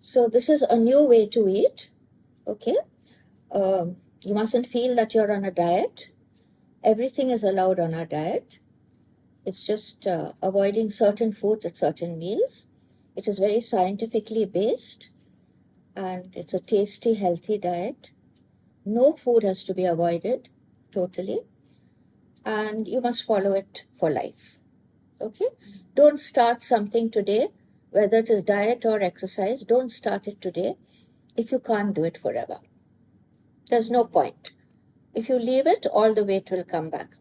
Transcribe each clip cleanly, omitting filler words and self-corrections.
So this is a new way to eat, okay? You mustn't feel that you're on a diet. Everything is allowed on our diet. It's just avoiding certain foods at certain meals. It is very scientifically based, and it's a tasty, healthy diet. No food has to be avoided totally, and you must follow it for life, okay? Don't start something today, whether it is diet or exercise. Don't start it today if you can't do it forever. There's no point. If you leave it, all the weight will come back.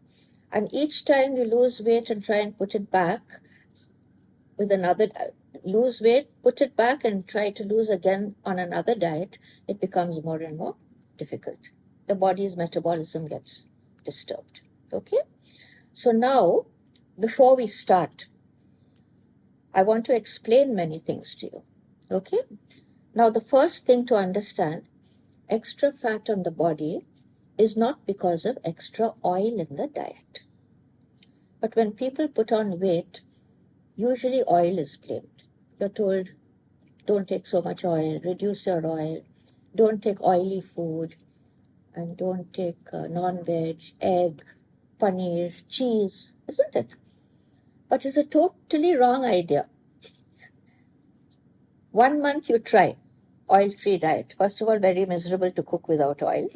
And each time you lose weight and try and put it back with another, lose weight, put it back and try to lose again on another diet, it becomes more and more difficult. The body's metabolism gets disturbed, okay? So now, before we start, I want to explain many things to you, okay? Now, the first thing to understand, extra fat on the body is not because of extra oil in the diet. But when people put on weight, usually oil is blamed. You're told, don't take so much oil, reduce your oil, don't take oily food, and don't take non-veg, egg, paneer, cheese, isn't it? But it's a totally wrong idea. 1 month you try oil-free diet. First of all, very miserable to cook without oil.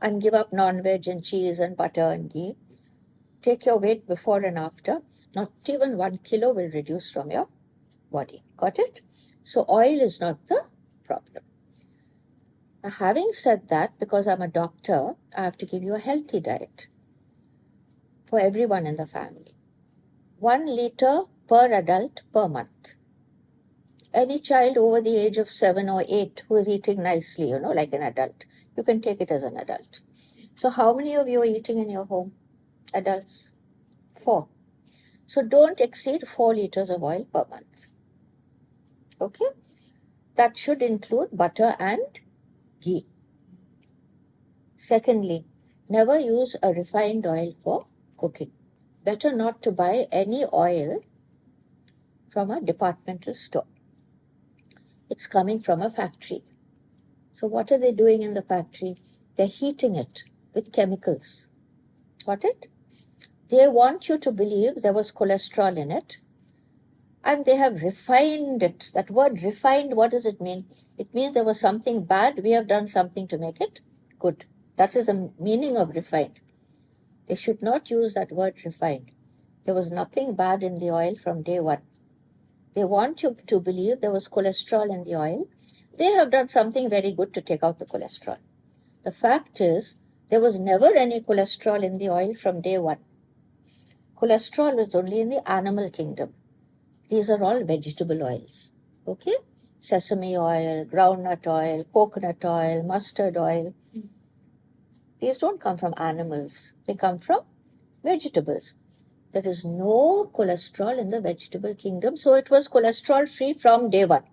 And give up non-veg and cheese and butter and ghee. Take your weight before and after. Not even 1 kilo will reduce from your body. Got it? So oil is not the problem. Now, having said that, because I'm a doctor, I have to give you a healthy diet for everyone in the family. 1 liter per adult per month. Any child over the age of 7 or 8 who is eating nicely, like an adult, you can take it as an adult. So how many of you are eating in your home? Adults? 4. So don't exceed 4 liters of oil per month. Okay? That should include butter and ghee. Secondly, never use a refined oil for cooking. Better not to buy any oil from a departmental store. It's coming from a factory. So what are they doing in the factory? They're heating it with chemicals. Got it? They want you to believe there was cholesterol in it, and they have refined it. That word refined, what does it mean? It means there was something bad, we have done something to make it good. That is the meaning of refined. They should not use that word refined. There was nothing bad in the oil from day one. They want you to believe there was cholesterol in the oil. They have done something very good to take out the cholesterol. The fact is, there was never any cholesterol in the oil from day one. Cholesterol was only in the animal kingdom. These are all vegetable oils, okay? Sesame oil, groundnut oil, coconut oil, mustard oil. These don't come from animals. They come from vegetables. There is no cholesterol in the vegetable kingdom, so it was cholesterol-free from day one.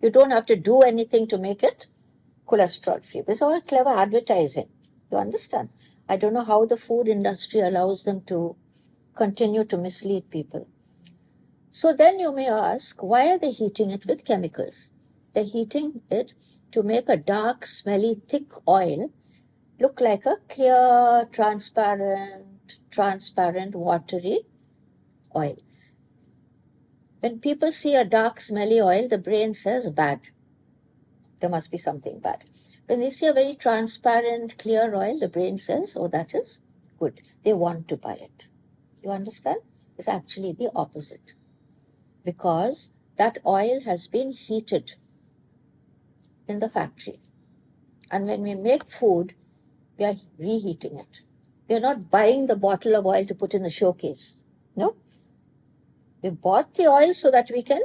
You don't have to do anything to make it cholesterol-free. This is all clever advertising. You understand? I don't know how the food industry allows them to continue to mislead people. So then you may ask, why are they heating it with chemicals? They're heating it to make a dark, smelly, thick oil look like a clear, transparent, watery oil. When people see a dark, smelly oil, the brain says bad. There must be something bad. When they see a very transparent, clear oil, the brain says, oh, that is good. They want to buy it. You understand? It's actually the opposite. Because that oil has been heated in the factory. And when we make food, we are reheating it. We are not buying the bottle of oil to put in the showcase. No. We bought the oil so that we can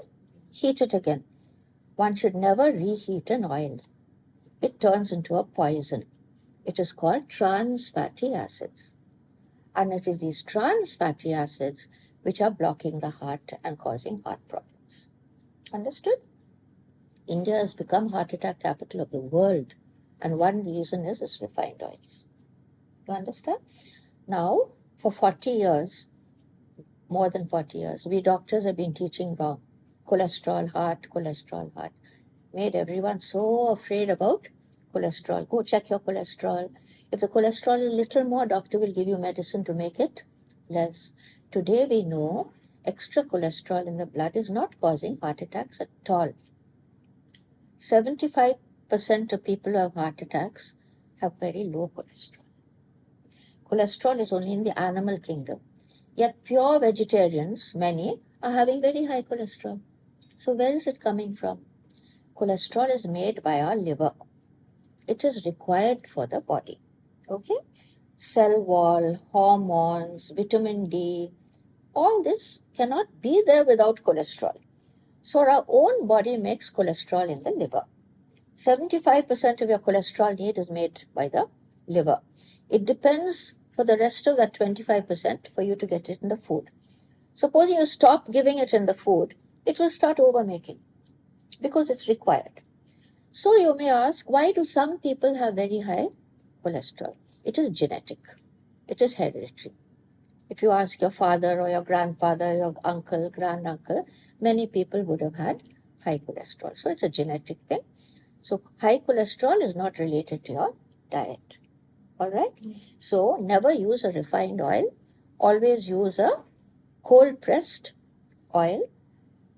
heat it again. One should never reheat an oil. It turns into a poison. It is called trans fatty acids. And it is these trans fatty acids which are blocking the heart and causing heart problems. Understood? India has become heart attack capital of the world. And one reason is refined oils. You understand? Now, for 40 years, more than 40 years, we doctors have been teaching wrong. Cholesterol, heart, cholesterol, heart. made everyone so afraid about cholesterol. Go check your cholesterol. If the cholesterol is a little more, doctor will give you medicine to make it less. Today we know extra cholesterol in the blood is not causing heart attacks at all. 75% of people who have heart attacks have very low cholesterol. Cholesterol is only in the animal kingdom. Yet pure vegetarians, many, are having very high cholesterol. So where is it coming from? Cholesterol is made by our liver. It is required for the body. Okay? Cell wall, hormones, vitamin D, all this cannot be there without cholesterol. So our own body makes cholesterol in the liver. 75% of your cholesterol need is made by the liver. It depends for the rest of that 25% for you to get it in the food. Suppose you stop giving it in the food, it will start overmaking because it's required. So you may ask, why do some people have very high cholesterol? It is genetic. It is hereditary. If you ask your father or your grandfather, your uncle, granduncle, many people would have had high cholesterol. So it's a genetic thing. So high cholesterol is not related to your diet. All right? So never use a refined oil. Always use a cold-pressed oil.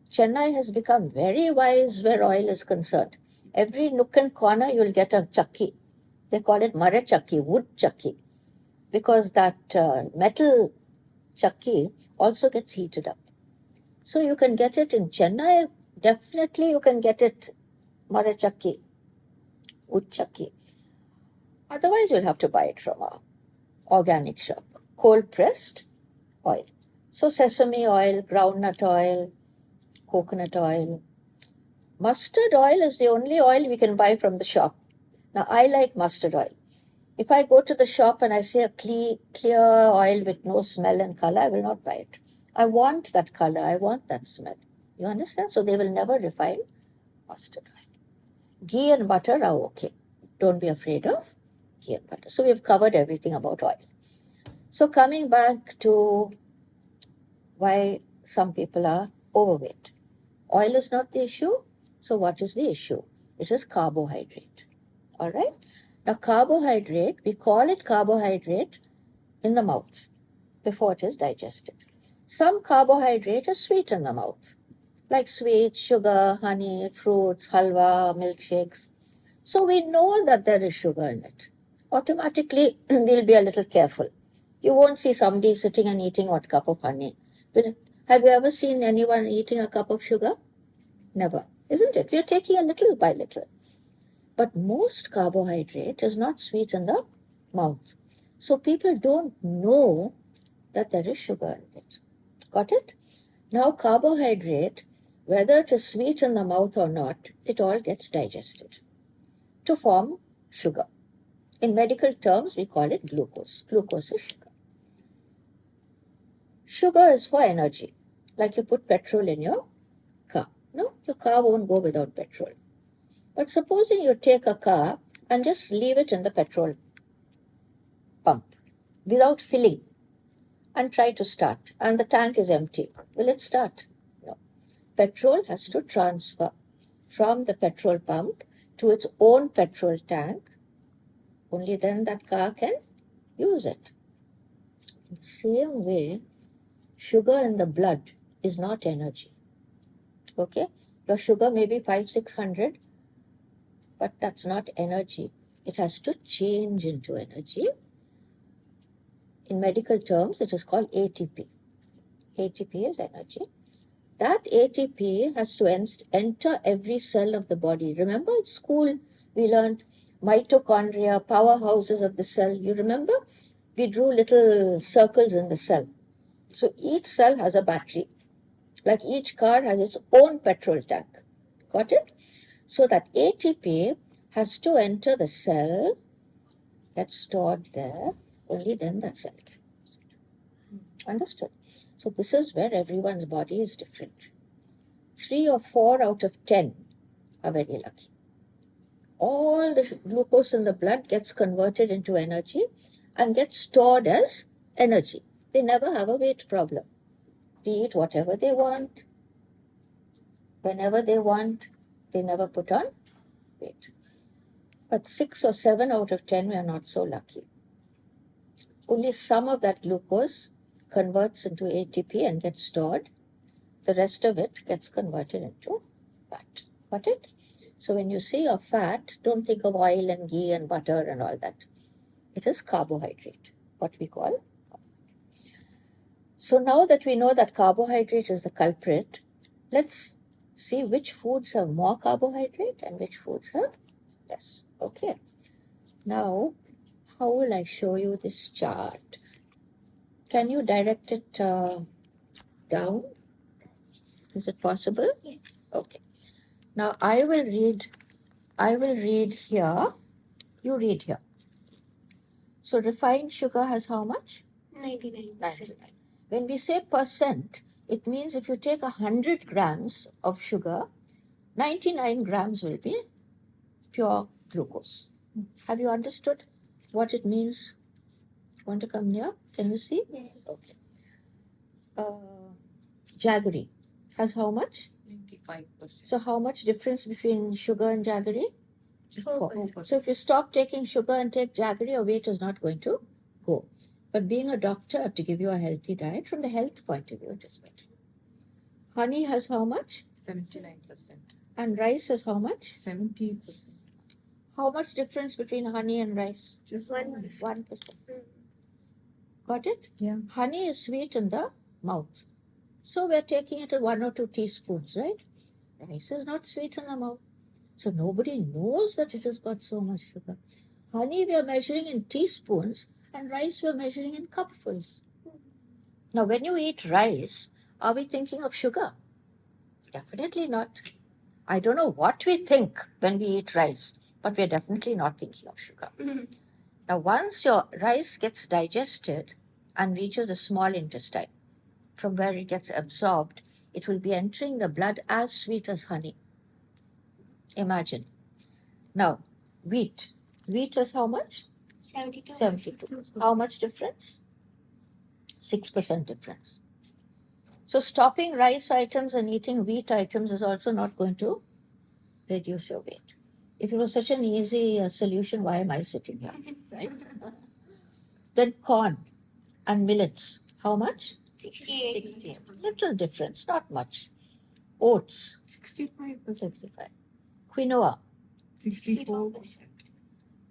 Chennai has become very wise where oil is concerned. Every nook and corner you'll get a chakki. They call it mara chakki, wood chakki, because that metal chakki also gets heated up. So you can get it in Chennai. Definitely you can get it mara chakki, wood chakki. Otherwise you'll have to buy it from a organic shop. Cold pressed oil. So sesame oil, groundnut oil, coconut oil. Mustard oil is the only oil we can buy from the shop. Now I like mustard oil. If I go to the shop and I see a clear oil with no smell and color, I will not buy it. I want that color. I want that smell. You understand? So they will never refine mustard oil. Ghee and butter are okay. Don't be afraid of ghee and butter. So we've covered everything about oil. So coming back to why some people are overweight. Oil is not the issue. So what is the issue? It is carbohydrate. All right? Now carbohydrate, we call it carbohydrate in the mouth before it is digested. Some carbohydrate is sweet in the mouth, like sweets, sugar, honey, fruits, halwa, milkshakes. So we know that there is sugar in it. Automatically, we'll be a little careful. You won't see somebody sitting and eating one cup of honey. But have you ever seen anyone eating a cup of sugar? Never, isn't it? We are taking a little by little. But most carbohydrate is not sweet in the mouth. So people don't know that there is sugar in it. Got it? Now carbohydrate, whether it is sweet in the mouth or not, it all gets digested to form sugar. In medical terms, we call it glucose. Glucose is sugar. Sugar is for energy. Like you put petrol in your car. No, your car won't go without petrol. But supposing you take a car and just leave it in the petrol pump without filling and try to start, and the tank is empty. Will it start? No. Petrol has to transfer from the petrol pump to its own petrol tank. Only then that car can use it. In the same way, sugar in the blood is not energy. Okay? Your sugar may be 500-600, but that's not energy. It has to change into energy. In medical terms, it is called ATP. ATP is energy. That ATP has to enter every cell of the body. Remember at school, we learned mitochondria, powerhouses of the cell. You remember? We drew little circles in the cell. So each cell has a battery. Like each car has its own petrol tank. Got it? So that ATP has to enter the cell that's stored there. Only then that cell can use it. Understood? So this is where everyone's body is different. 3 or 4 out of 10 are very lucky. All the glucose in the blood gets converted into energy and gets stored as energy. They never have a weight problem. They eat whatever they want, whenever they want. They never put on weight. But 6 or 7 out of 10 we are not so lucky. Only some of that glucose converts into ATP and gets stored. The rest of it gets converted into fat. Got it? So when you say you're fat, don't think of oil and ghee and butter and all that. It is carbohydrate, what we call carbohydrate. So now that we know that carbohydrate is the culprit, let's see which foods have more carbohydrate and which foods have less. Okay. Now, how will I show you this chart? Can you direct it down? Is it possible? Yes. Okay. Now I will read here. You read here. So refined sugar has how much? 99%. 99. When we say percent, it means if you take 100 grams of sugar, 99 grams will be pure glucose. Have you understood what it means? Want to come near? Can you see? Yes. Okay. Jaggery has how much? 95%. So how much difference between sugar and jaggery? 4%. So if you stop taking sugar and take jaggery, your weight is not going to go. But being a doctor, I have to give you a healthy diet. From the health point of view, it is better. Honey has how much? 79%. And rice has how much? 70%. How much difference between honey and rice? Just 1%. 1%. Got it? Yeah. Honey is sweet in the mouth. So we're taking it at 1 or 2 teaspoons, right? Rice is not sweet in the mouth. So nobody knows that it has got so much sugar. Honey we are measuring in teaspoons and rice we are measuring in cupfuls. Now when you eat rice, are we thinking of sugar? Definitely not. I don't know what we think when we eat rice, but we're definitely not thinking of sugar. Now once your rice gets digested and reaches the small intestine, from where it gets absorbed, it will be entering the blood as sweet as honey. Imagine. Now, wheat. Wheat is how much? 72. 72. How much difference? 6% difference. So stopping rice items and eating wheat items is also not going to reduce your weight. If it was such an easy solution, why am I sitting here? Right? Then corn and millets. How much? 68. 60. Little difference, not much. Oats. 65%. 65. Quinoa 64%.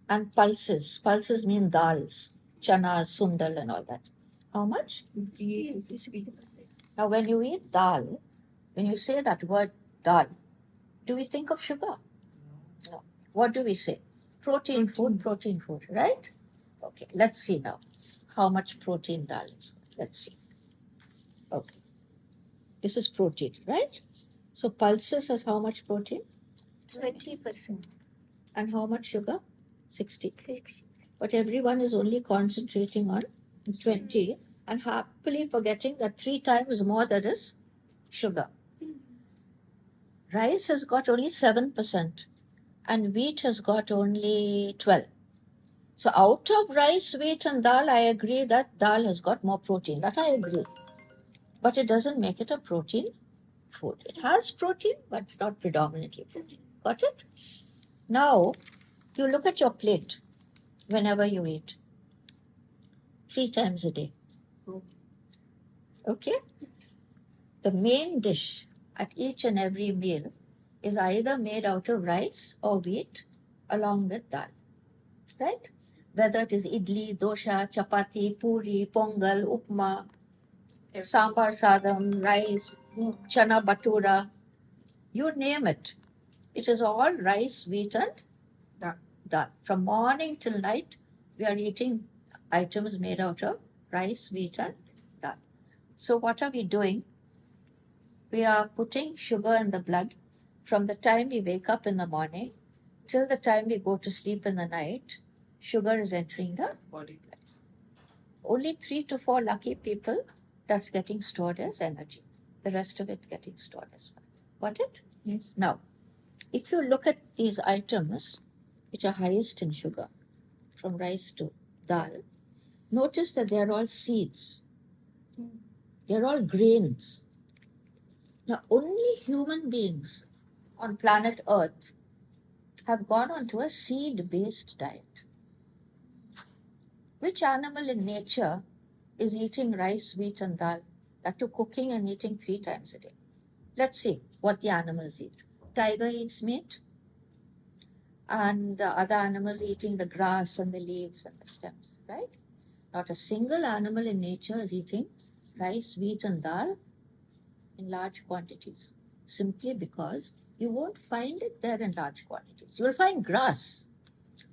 and pulses. Pulses mean dals, chana, sundal and all that. How much? 58 to 60%. Now when you eat dal, when you say that word dal, do we think of sugar? No. What do we say? Protein food, right? Okay, let's see now how much protein dal is. Let's see. Okay. This is protein, right? So pulses has how much protein? 20%. And how much sugar? 60. 60. But everyone is only concentrating on 20 and happily forgetting that 3 times more that is sugar. Rice has got only 7% and wheat has got only 12. So out of rice, wheat and dal, I agree that dal has got more protein. That I agree. But it doesn't make it a protein food. It has protein, but not predominantly protein. Got it? Now, you look at your plate whenever you eat. 3 times a day. Okay? The main dish at each and every meal is either made out of rice or wheat along with dal. Right? Whether it is idli, dosha, chapati, puri, pongal, upma, sambar sadam, rice, chana batura, you name it. It is all rice, wheat and dal. From morning till night, we are eating items made out of rice, wheat and dal. So what are we doing? We are putting sugar in the blood from the time we wake up in the morning till the time we go to sleep in the night. Sugar is entering the Body. only 3 to 4 lucky people that's getting stored as energy. The rest of it getting stored as fat. Got it? Yes. Now, if you look at these items which are highest in sugar, from rice to dal, notice that they are all seeds. They are all grains. Now, only human beings on planet Earth have gone onto a seed-based diet? Which animal in nature is eating rice, wheat, and dal? That too, cooking and eating 3 times a day. Let's see what the animals eat. Tiger eats meat, and the other animals eating the grass and the leaves and the stems, right? Not a single animal in nature is eating rice, wheat, and dal in large quantities, simply because you won't find it there in large quantities. You will find grass,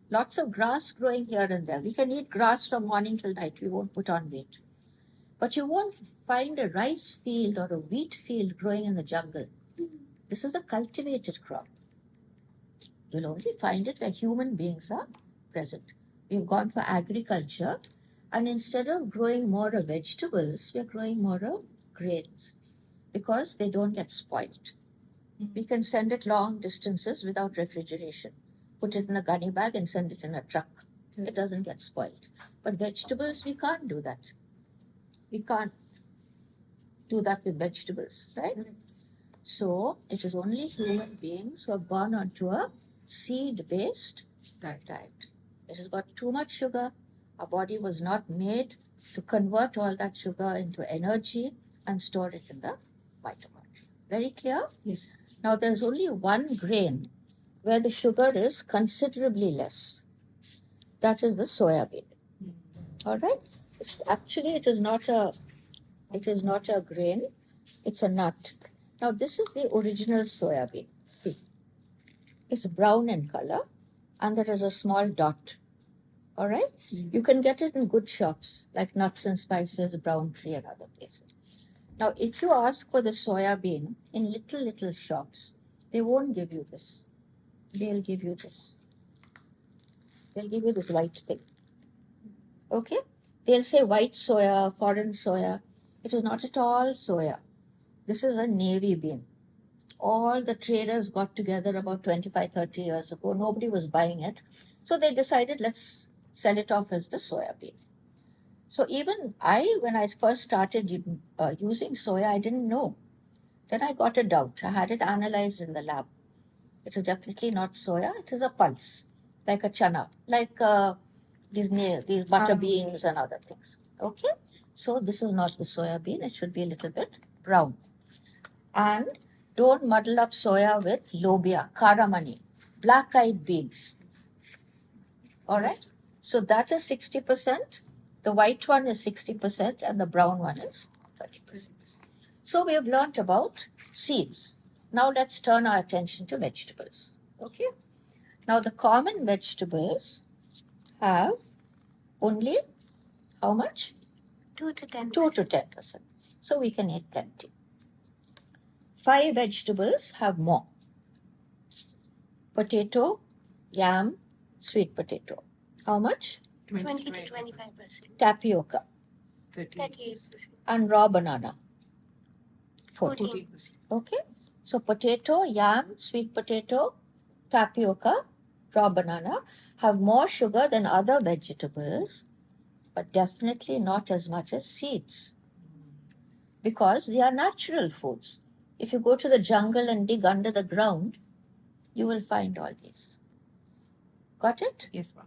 lots of grass growing here and there. We can eat grass from morning till night, we won't put on weight. But you won't find a rice field or a wheat field growing in the jungle. This is a cultivated crop. You'll only find it where human beings are present. We've gone for agriculture, and instead of growing more of vegetables, we're growing more of grains because they don't get spoiled. We can send it long distances without refrigeration. Put it in a gunny bag and send it in a truck. It doesn't get spoiled. But vegetables, we can't do that. We can't do that with vegetables, right? So it is only human beings who have gone onto a seed-based diet. It has got too much sugar. Our body was not made to convert all that sugar into energy and store it in the mitochondria. Very clear? Yes. Now there's only one grain where the sugar is considerably less. That is the soya bean. All right? Actually, it is not a grain. It's a nut. Now this is the original soya bean. See, it's brown in color, and there is a small dot. All right? You can get it in good shops like Nuts and Spices, Brown Tree, and other places. Now, if you ask for the soya bean in little shops, they won't give you this. They'll give you this. They'll give you this white thing. Okay? They'll say white soya, foreign soya. It is not at all soya. This is a navy bean. All the traders got together about 25, 30 years ago. Nobody was buying it. So they decided, let's sell it off as the soya bean. So even when I first started using soya, I didn't know. Then I got a doubt. I had it analyzed in the lab. It is definitely not soya. It is a pulse, like a chana, like these butter beans and other things. Okay? So this is not the soya bean. It should be a little bit brown. And don't muddle up soya with lobia, karamani, black-eyed beans. All right? So that is 60%. The white one is 60%, and the brown one is 30%. So we have learnt about seeds. Now let's turn our attention to vegetables. Okay? Now the common vegetables have only how much? 2 to 10%. 2 to 10%. So we can eat plenty. 5 vegetables have more. Potato, yam, sweet potato. How much? 20 to 25%. Tapioca 38%. and raw banana. 14%. Okay? So potato, yam, sweet potato, tapioca, raw banana have more sugar than other vegetables, but definitely not as much as seeds, because they are natural foods. If you go to the jungle and dig under the ground, you will find all these. Got it? Yes, ma'am.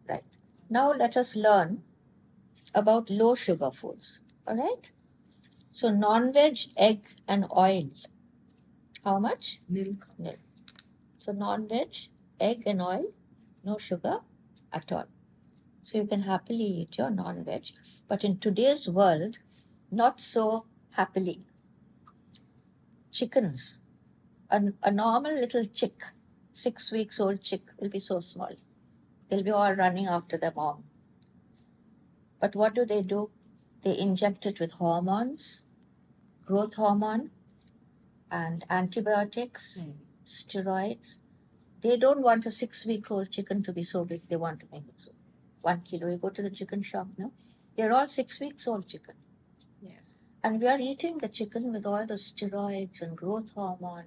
Right. Now let us learn about low sugar foods. All right? So non-veg, egg and oil. How much? Nil. So non-veg, egg and oil, no sugar at all. So you can happily eat your non-veg. But in today's world, not so happily. Chickens. A normal little chick, 6 weeks old chick, will be so small. They'll be all running after their mom. But what do? They inject it with hormones, growth hormone, and antibiotics, steroids. They don't want a 6-week-old chicken to be so big. They want to make it so 1 kilo. You go to the chicken shop, no? They're all 6 weeks old chicken. Yeah. And we are eating the chicken with all the steroids and growth hormone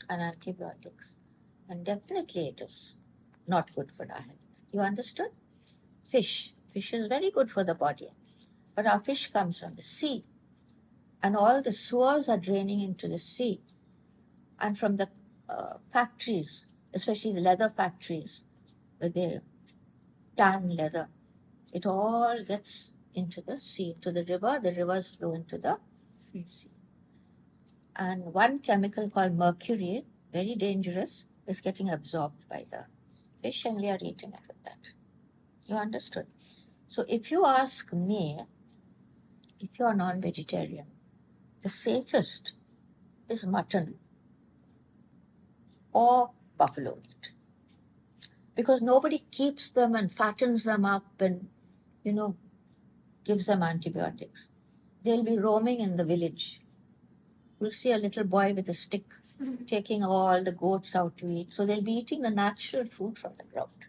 and antibiotics. And definitely it is not good for our health. You understood? Fish. Fish is very good for the body. But our fish comes from the sea. And all the sewers are draining into the sea. and from the factories, especially the leather factories, where they tan leather, it all gets into the sea, to the river. The rivers flow into the sea. And one chemical called mercury, very dangerous, is getting absorbed by the fish, and we are eating it with that. You understood? So if you ask me, if you are non-vegetarian, the safest is mutton or buffalo meat, because nobody keeps them and fattens them up and, gives them antibiotics. They'll be roaming in the village. You'll see a little boy with a stick taking all the goats out to eat. So they'll be eating the natural food from the ground.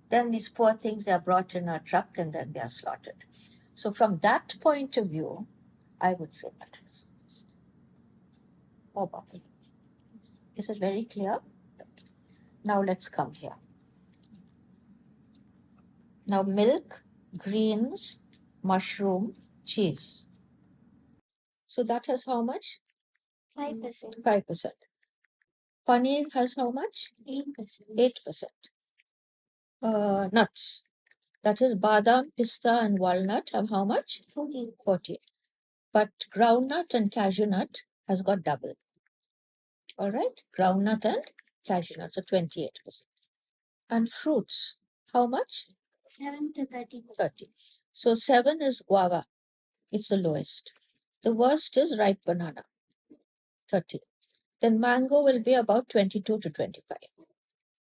Then these poor things, they are brought in a truck and then they are slaughtered. So from that point of view, I would say that is or buffalo. Is it very clear? Okay. Now let's come here. Now milk, greens, mushroom, cheese. So that has how much? 5%. 5%. Paneer has how much? 8%. 8%. Nuts. That is badam, pista, and walnut have how much? 14. 14. But groundnut and cashew nut has got double. All right? Groundnut and cashew nut, so 28%. And fruits, how much? 7 to 30%. 30. So 7 is guava. It's the lowest. The worst is ripe banana, 30. Then mango will be about 22 to 25.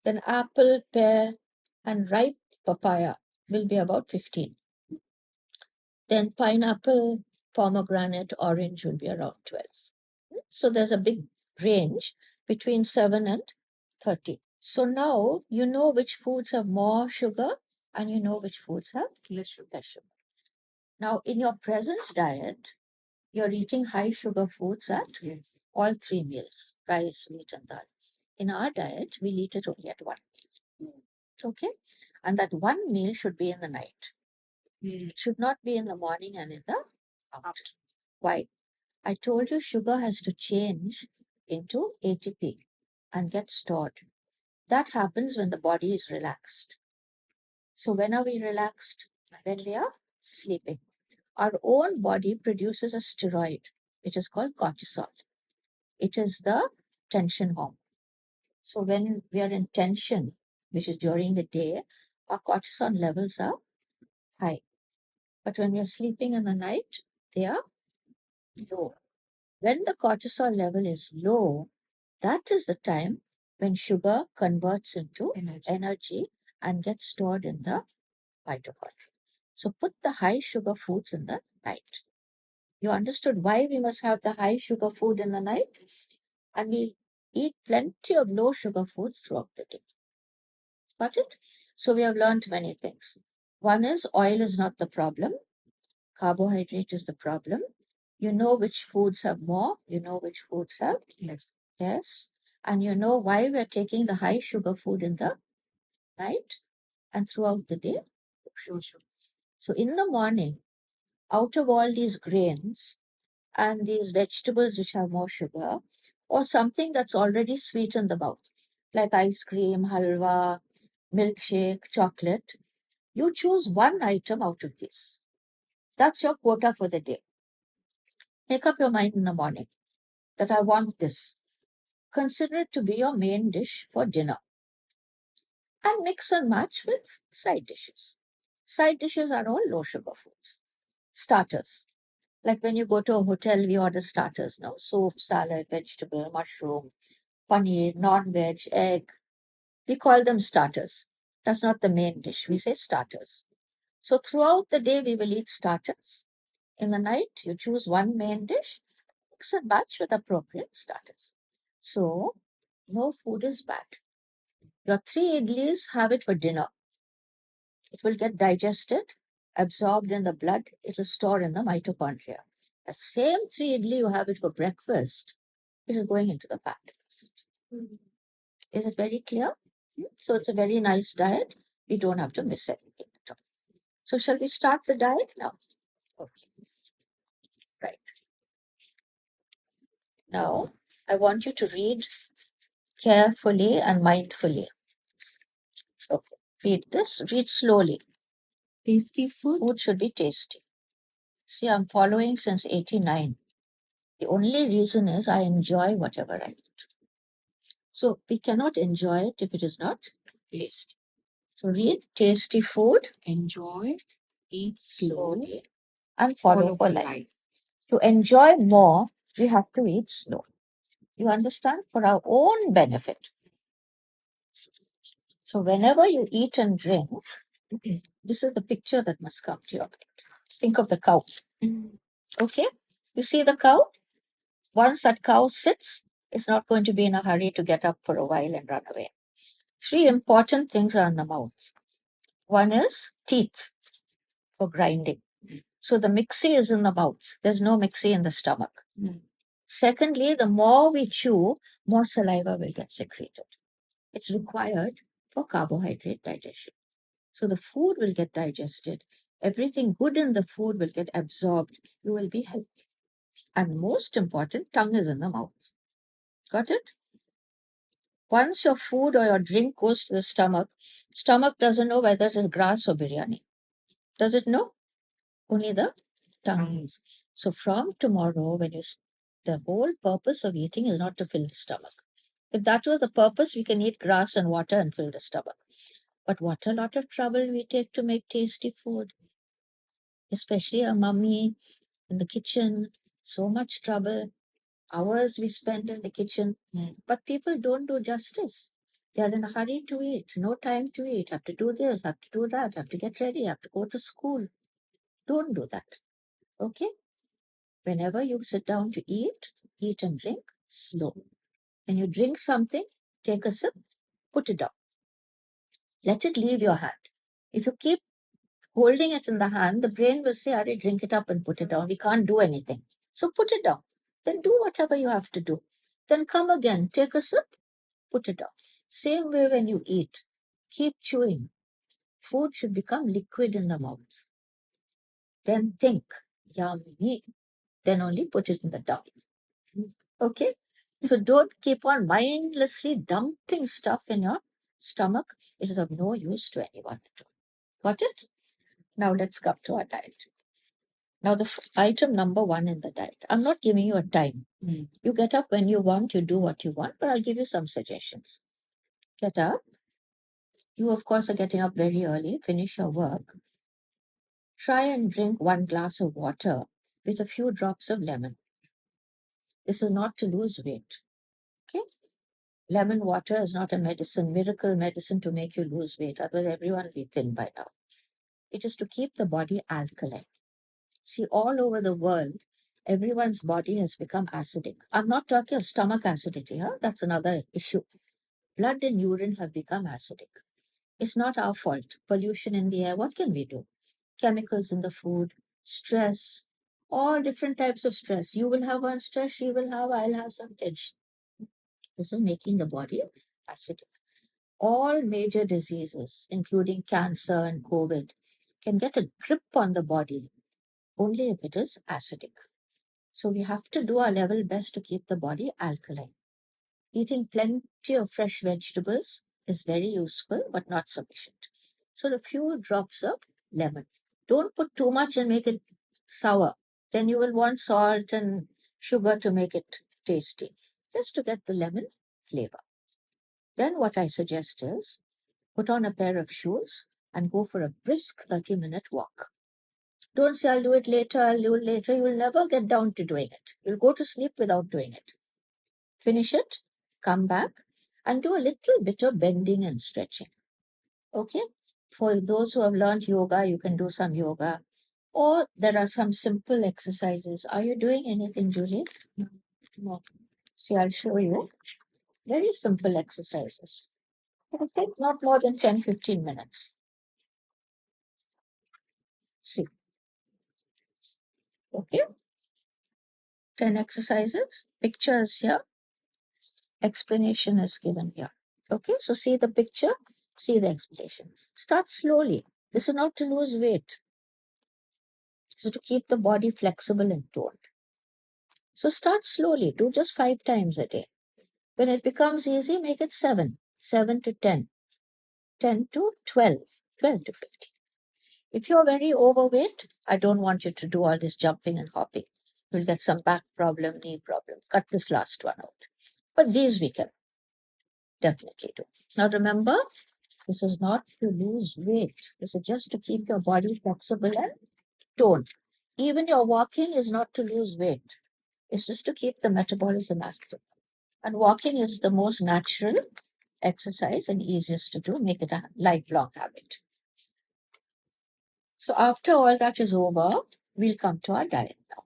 Then apple, pear, and ripe papaya will be about 15. Then pineapple, pomegranate, orange will be around 12. So there's a big range between 7 and 30. So now you know which foods have more sugar and you know which foods have less sugar. Now in your present diet, you're eating high sugar foods at all 3 meals, rice, wheat, and dal. In our diet, we'll eat it only at 1 meal. Okay? And that 1 meal should be in the night. It should not be in the morning and in the afternoon. Why? I told you sugar has to change into ATP and get stored. That happens when the body is relaxed. So when are we relaxed? When we are sleeping. Our own body produces a steroid, which is called cortisol. It is the tension hormone. So when we are in tension, which is during the day, our cortisol levels are high. But when we are sleeping in the night, they are low. When the cortisol level is low, that is the time when sugar converts into energy and gets stored in the mitochondria. So put the high sugar foods in the night. You understood why we must have the high sugar food in the night? And we eat plenty of low sugar foods throughout the day. Got it? So we have learned many things. One is oil is not the problem. Carbohydrate is the problem. You know which foods have more. You know which foods have less. Yes. And you know why we're taking the high sugar food in the night and throughout the day. Sure. So in the morning, out of all these grains and these vegetables which have more sugar, or something that's already sweet in the mouth, like ice cream, halwa, milkshake, chocolate, you choose one item out of these. That's your quota for the day. Make up your mind in the morning that I want this. Consider it to be your main dish for dinner. And mix and match with side dishes. Side dishes are all low sugar foods. Starters. Like when you go to a hotel, we order starters, no? Soup, salad, vegetable, mushroom, paneer, non-veg, egg. We call them starters. That's not the main dish. We say starters. So throughout the day, we will eat starters. In the night, you choose one main dish, mix and match with appropriate starters. So no food is bad. Your 3 idlis, have it for dinner. It will get digested, absorbed in the blood. It will store in the mitochondria. That same 3 idli, you have it for breakfast. It is going into the fat deposit. Is it very clear? So it's a very nice diet. We don't have to miss anything at all. So shall we start the diet now? Okay. Right. Now, I want you to read carefully and mindfully. Okay. Read this, read slowly. Tasty food. Food should be tasty. See, I'm following since 89. The only reason is I enjoy whatever I eat. So we cannot enjoy it if it is not tasty. So read tasty food Enjoy. Eat slow. slowly and follow for life. To enjoy more, we have to eat slow. You understand? For our own benefit. So whenever you eat and drink, this is the picture that must come to your mind. Think of the cow. Okay? You see the cow? Once that cow sits, it's not going to be in a hurry to get up for a while and run away. Three important things are in the mouth. One is teeth for grinding. So the mixie is in the mouth. There's no mixie in the stomach. Secondly, the more we chew, more saliva will get secreted. It's required for carbohydrate digestion. So the food will get digested. Everything good in the food will get absorbed. You will be healthy. And most important, tongue is in the mouth. Got it? Once your food or your drink goes to the stomach doesn't know whether it is grass or biryani. Does it know? Only the tongue knows. So from tomorrow, the whole purpose of eating is not to fill the stomach. If that was the purpose, we can eat grass and water and fill the stomach. But what a lot of trouble we take to make tasty food. Especially a mummy in the kitchen, so much trouble. Hours we spend in the kitchen, but people don't do justice. They are in a hurry to eat, no time to eat, have to do this, have to do that, have to get ready, have to go to school. Don't do that. Okay? Whenever you sit down to eat and drink slow. When you drink something, take a sip, put it down. Let it leave your hand. If you keep holding it in the hand, the brain will say, Are, drink it up and put it down. We can't do anything. So put it down. Then do whatever you have to do. Then come again, take a sip, put it down. Same way when you eat, keep chewing. Food should become liquid in the mouth. Then think, yummy. Then only put it in the tummy. Okay? So don't keep on mindlessly dumping stuff in your stomach. It is of no use to anyone at all. Got it? Now let's come to our diet. Now the item number 1 in the diet. I'm not giving you a time. You get up when you want, you do what you want, but I'll give you some suggestions. Get up. You, of course, are getting up very early. Finish your work. Try and drink 1 glass of water with a few drops of lemon. This is not to lose weight. Okay? Lemon water is not a medicine, miracle medicine to make you lose weight. Otherwise, everyone will be thin by now. It is to keep the body alkaline. See, all over the world, everyone's body has become acidic. I'm not talking of stomach acidity, huh? That's another issue. Blood and urine have become acidic. It's not our fault. Pollution in the air, what can we do? Chemicals in the food, stress, all different types of stress. You will have one stress, she will have, I'll have some tension. This is making the body acidic. All major diseases, including cancer and COVID, can get a grip on the body only if it is acidic. So we have to do our level best to keep the body alkaline. Eating plenty of fresh vegetables is very useful but not sufficient. So a few drops of lemon. Don't put too much and make it sour. Then you will want salt and sugar to make it tasty, just to get the lemon flavor. Then what I suggest is put on a pair of shoes and go for a brisk 30-minute walk. Don't say, I'll do it later, I'll do it later. You will never get down to doing it. You'll go to sleep without doing it. Finish it, come back, and do a little bit of bending and stretching. Okay? For those who have learned yoga, you can do some yoga. Or there are some simple exercises. Are you doing anything, Julie? No. See, I'll show you. Very simple exercises. It will take not more than 10-15 minutes. See. Okay? 10 exercises. Pictures here. Explanation is given here. Okay, so see the picture, see the explanation. Start slowly. This is not to lose weight. This is to keep the body flexible and toned. So start slowly, do just 5 times a day. When it becomes easy, make it 7, 7 to 10, 10 to 12, 12 to 15. If you're very overweight, I don't want you to do all this jumping and hopping. You'll get some back problem, knee problem. Cut this last one out. But these we can definitely do. Now remember, this is not to lose weight. This is just to keep your body flexible and toned. Even your walking is not to lose weight. It's just to keep the metabolism active. And walking is the most natural exercise and easiest to do. Make it a lifelong habit. So after all that is over, we'll come to our diet now.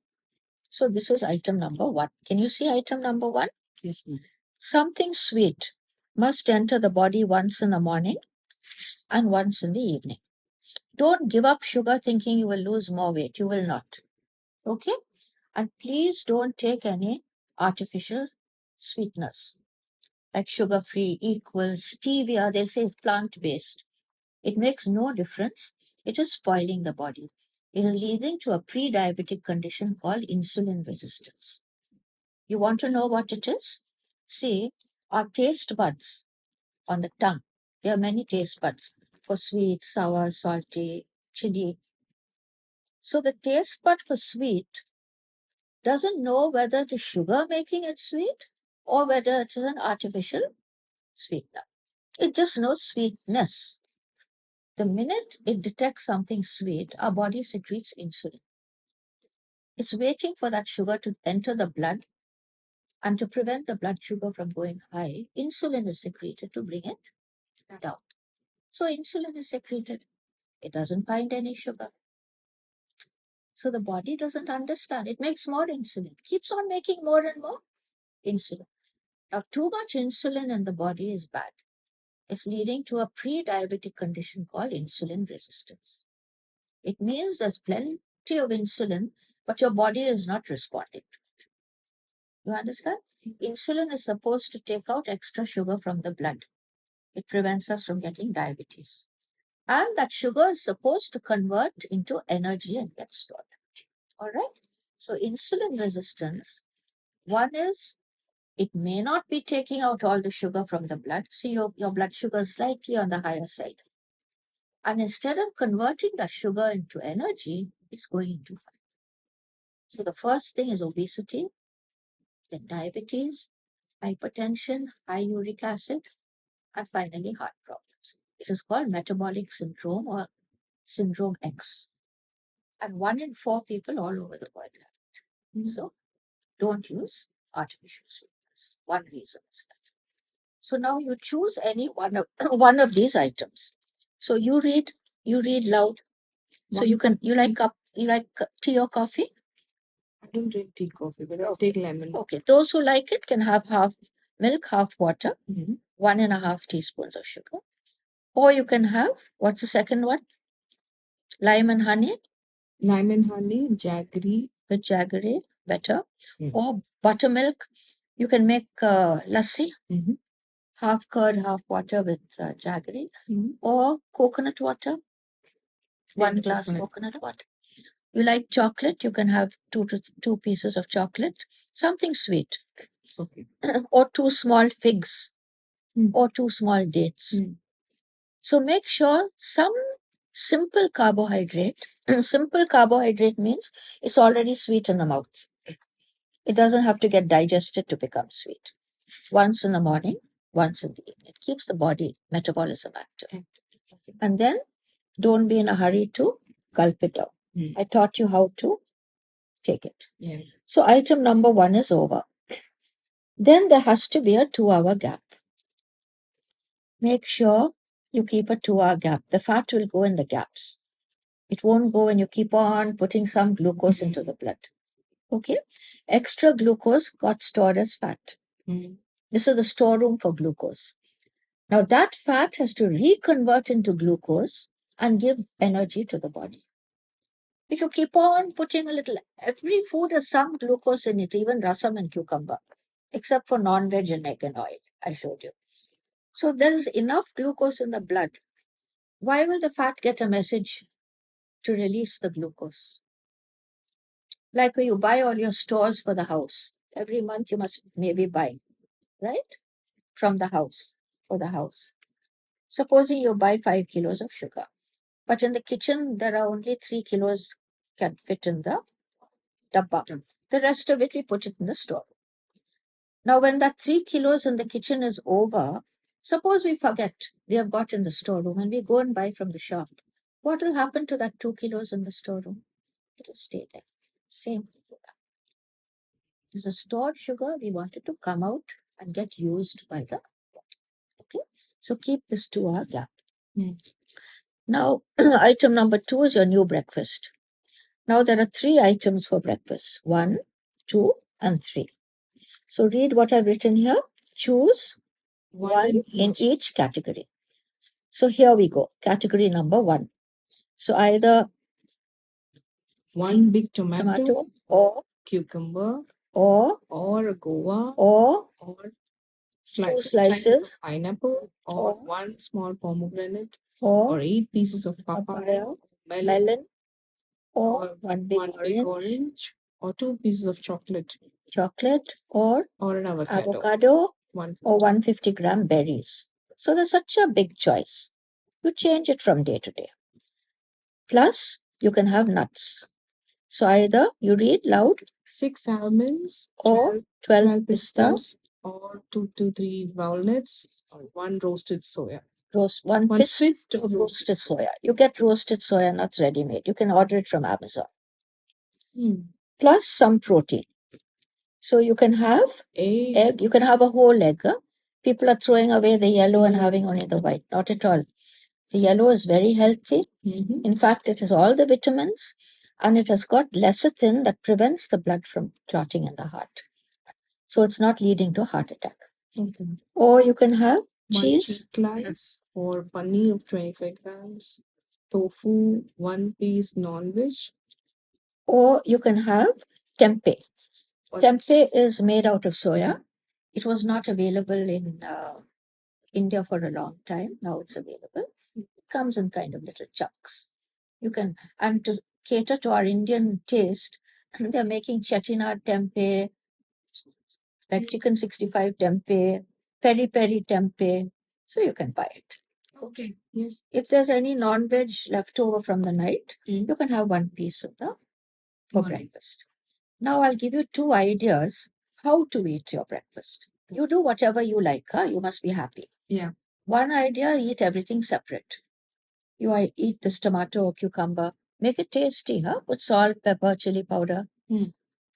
So this is item number 1. Can you see item number 1? Yes, ma'am. Something sweet must enter the body once in the morning and once in the evening. Don't give up sugar thinking you will lose more weight. You will not. Okay? And please don't take any artificial sweeteners like sugar-free equals stevia. They'll say it's plant-based. It makes no difference. It is spoiling the body. It is leading to a pre-diabetic condition called insulin resistance. You want to know what it is? See, our taste buds on the tongue. There are many taste buds for sweet, sour, salty, chili. So the taste bud for sweet doesn't know whether it is sugar making it sweet or whether it is an artificial sweetener. It just knows sweetness. The minute it detects something sweet, our body secretes insulin. It's waiting for that sugar to enter the blood, and to prevent the blood sugar from going high, insulin is secreted to bring it down. So insulin is secreted. It doesn't find any sugar. So the body doesn't understand. It makes more insulin, keeps on making more and more insulin. Now, too much insulin in the body is bad. It's leading to a pre-diabetic condition called insulin resistance. It means there's plenty of insulin, but your body is not responding to it. You understand? Insulin is supposed to take out extra sugar from the blood. It prevents us from getting diabetes. And that sugar is supposed to convert into energy and get stored. All right? So insulin resistance, one is it may not be taking out all the sugar from the blood. See, your blood sugar is slightly on the higher side. And instead of converting that sugar into energy, it's going into fat. So the first thing is obesity, then diabetes, hypertension, high uric acid, and finally heart problems. It is called metabolic syndrome or syndrome X. And 1 in 4 people all over the world have it. So don't use artificial sweeteners. One reason is that. So now you choose any one of these items. So you read loud. So you like tea or coffee? I don't drink tea, coffee, but I'll take lemon. Okay, those who like it can have half milk, half water, Mhm. 1.5 teaspoons of sugar. Or you can have, what's the second one? Lime and honey Lime and honey, jaggery. with jaggery, better. Mm. Or buttermilk. You can make lassi, Mhm. half curd, half water with jaggery. Mhm. Or coconut water, Take 1 the glass coconut. coconut water. You like chocolate, you can have 2 pieces of chocolate, something sweet. Okay. Or 2 small figs, Mm. or 2 small dates. Mm. So make sure some simple carbohydrate. Simple carbohydrate means it's already sweet in the mouth. It doesn't have to get digested to become sweet. Once in the morning, once in the evening. It keeps the body metabolism active. Okay. And then don't be in a hurry to gulp it down. Mm. I taught you how to take it. Yeah. So item number 1 is over. Then there has to be a 2-hour gap. Make sure you keep a 2-hour gap. The fat will go in the gaps. It won't go when you keep on putting some glucose into the blood. Okay? Extra glucose got stored as fat. Mm. This is the storeroom for glucose. Now that fat has to reconvert into glucose and give energy to the body. If you keep on putting a little, every food has some glucose in it, even rasam and cucumber, except for non-veg and egg and oil, I showed you. So if there is enough glucose in the blood, why will the fat get a message to release the glucose? Like you buy all your stores for the house. Every month you must maybe buy, right? From the house, for the house. Supposing you buy 5 kilos of sugar, but in the kitchen there are only 3 kilos can fit in the dabba. The rest of it we put it in the store. Now, when that 3 kilos in the kitchen is over, suppose we forget we have got in the storeroom and we go and buy from the shop. What will happen to that 2 kilos in the storeroom? It will stay there. Same. This is stored sugar. We want it to come out and get used by the body. Okay. So keep this to our gap. Now, item number 2 is your new breakfast. Now, there are 3 items for breakfast: 1, 2, and 3. So, read what I've written here. Choose one in each category. So, here we go. Category number 1. So, either 1 big tomato or cucumber or a guava or or 2 slices of pineapple or 1 small pomegranate or 8 pieces of papaya, melon, or 1 big big orange, orange or 2 pieces of chocolate or an avocado, or 150-gram berries. So there's such a big choice. You change it from day to day. Plus, you can have nuts. So either you read loud 6 almonds or 12 pista, or 2 to 3 walnuts or 1 roasted soya. one fist of roasted soya. You get roasted soya nuts ready made. You can order it from Amazon. Plus some protein. So you can have egg. You can have a whole egg. People are throwing away the yellow and having only the white. Not at all. The yellow is very healthy. In fact, it has all the vitamins and it has got lecithin that prevents the blood from clotting in the heart. So it's not leading to heart attack. Or you can have cheese, slice or paneer of 25 grams, tofu, 1 piece non-veg. or you can have tempeh. Tempeh is made out of soya. It was not available in India for a long time. Now it's available. It comes in kind of little chunks. You can, and to cater to our Indian taste, they're making chettinad tempeh, like chicken 65 tempeh, peri peri tempeh. So you can buy it. Okay. Yeah. If there's any non-veg left over from the night, you can have 1 piece of the for breakfast. Now I'll give you 2 ideas how to eat your breakfast. You do whatever you like, huh? You must be happy. Yeah. One idea, eat everything separate. You eat this tomato or cucumber, make it tasty, huh? Put salt, pepper, chili powder.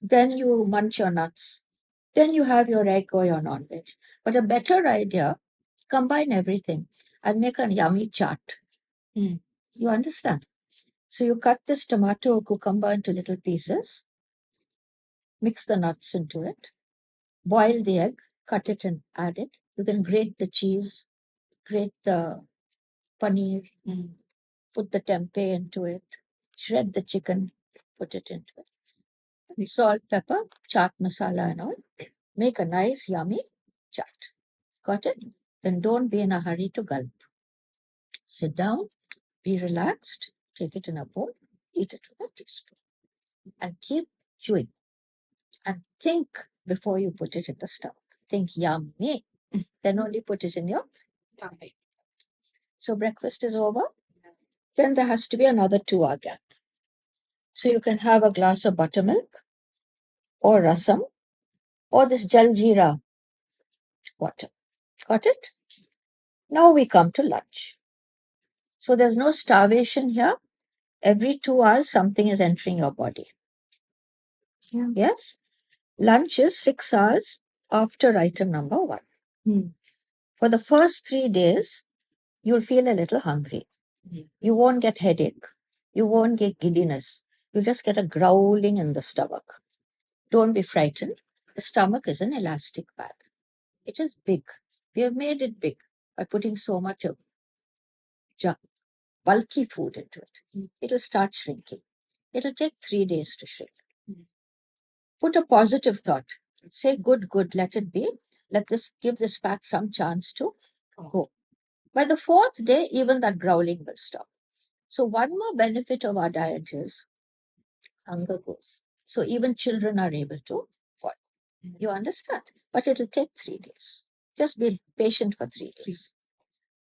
Then you munch your nuts. Then you have your egg or your non-veg. But a better idea, combine everything and make a yummy chaat. You understand? So you cut this tomato or cucumber into little pieces, mix the nuts into it, boil the egg, cut it and add it. You can grate the cheese, grate the paneer, put the tempeh into it, shred the chicken, put it into it. Salt, pepper, chaat masala and all. Make a nice yummy chaat. Got it? Then don't be in a hurry to gulp. Sit down, be relaxed, take it in a bowl, eat it with a teaspoon. And keep chewing. And think before you put it in the stomach. Think yummy. Then only put it in your tummy. So breakfast is over. Then there has to be another 2-hour gap. So you can have a glass of buttermilk or rasam or this jaljeera water. Got it? Now we come to lunch. So there's no starvation here. Every 2 hours, something is entering your body. Yeah. Yes? Lunch is 6 hours after item number 1. For the first 3 days, you'll feel a little hungry. You won't get headache. You won't get giddiness. You just get a growling in the stomach. Don't be frightened. The stomach is an elastic bag. It is big. We have made it big by putting so much of bulky food into it. It'll start shrinking. It'll take 3 days to shrink. Put a positive thought. Say, good, good, let it be. Give this pack some chance to go. By the 4th day, even that growling will stop. So one more benefit of our diet is hunger goes. So even children are able to follow. You understand? But it'll take 3 days. Just be patient for 3 days.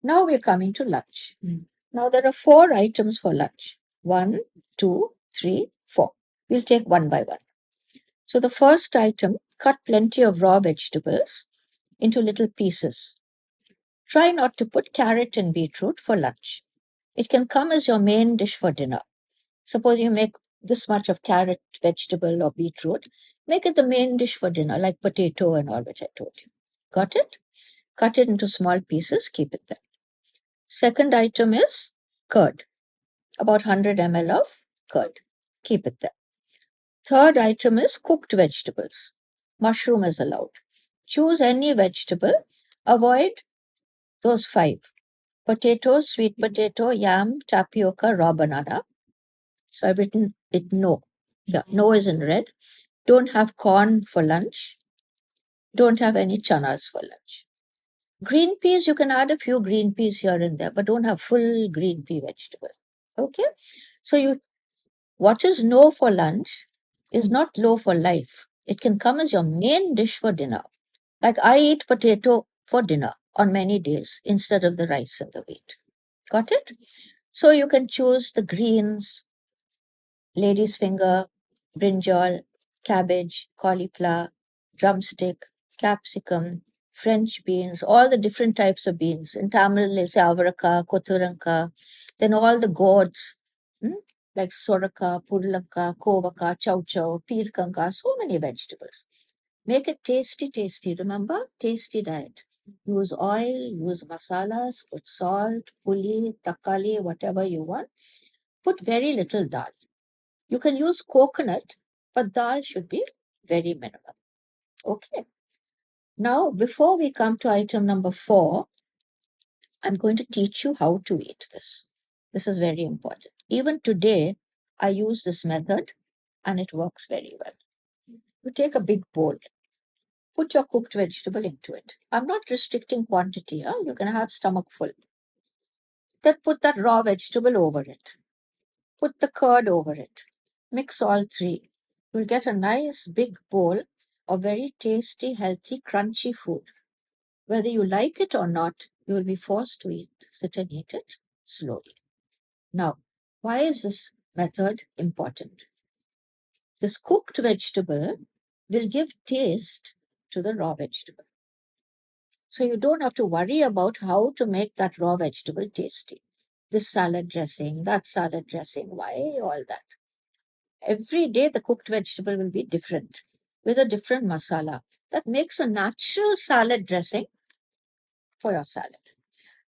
Now we're coming to lunch. Now there are 4 items for lunch. 1, 2, 3, 4. We'll take one by one. So the first item, cut plenty of raw vegetables into little pieces. Try not to put carrot and beetroot for lunch. It can come as your main dish for dinner. Suppose you make this much of carrot, vegetable, or beetroot, make it the main dish for dinner, like potato and all, which I told you. Got it? Cut it into small pieces, keep it there. Second item is curd, about 100 ml of curd. Keep it there. Third item is cooked vegetables. Mushroom is allowed. Choose any vegetable. Avoid those 5. Potato, sweet potato, yam, tapioca, raw banana. So I've written it no. Yeah, no is in red. Don't have corn for lunch. Don't have any chanas for lunch. Green peas, you can add a few green peas here and there, but don't have full green pea vegetable. Okay? So what is no for lunch is not low for life. It can come as your main dish for dinner. Like I eat potato for dinner on many days instead of the rice and the wheat. Got it? So you can choose the greens, lady's finger, brinjal, cabbage, cauliflower, drumstick, capsicum, French beans, all the different types of beans. In Tamil, they say avaraka, koturanka, then all the gourds, like soraka, purlanka, kovaka, chow chow, pirkanka, so many vegetables. Make it tasty, tasty. Remember, tasty diet. Use oil, use masalas, put salt, puli, takali, whatever you want. Put very little dal. You can use coconut, but dal should be very minimal. Okay. Now, before we come to item number 4, I'm going to teach you how to eat this. This is very important. Even today, I use this method and it works very well. You take a big bowl, put your cooked vegetable into it. I'm not restricting quantity. You can have stomach full. Then put that raw vegetable over it. Put the curd over it. Mix all 3. You'll get a nice big bowl of very tasty, healthy, crunchy food. Whether you like it or not, you will be forced to sit and eat it slowly. Now, why is this method important? This cooked vegetable will give taste to the raw vegetable. So you don't have to worry about how to make that raw vegetable tasty. This salad dressing, that salad dressing, why all that? Every day the cooked vegetable will be different with a different masala. That makes a natural salad dressing for your salad.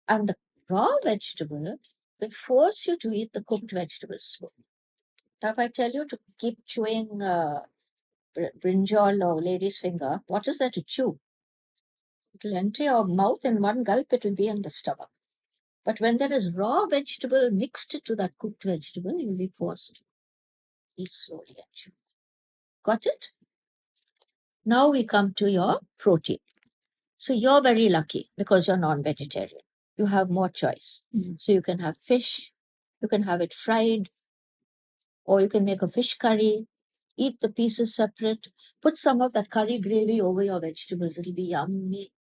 And the raw vegetable will force you to eat the cooked vegetables slowly. Now, if I tell you to keep chewing brinjal or lady's finger, what is there to chew? It will enter your mouth in one gulp, it will be in the stomach. But when there is raw vegetable mixed to that cooked vegetable, you will be forced to eat slowly and chew. Got it? Now we come to your protein. So you're very lucky because you're non-vegetarian. You have more choice. So you can have fish, you can have it fried, or you can make a fish curry, eat the pieces separate, put some of that curry gravy over your vegetables. It'll be yummy.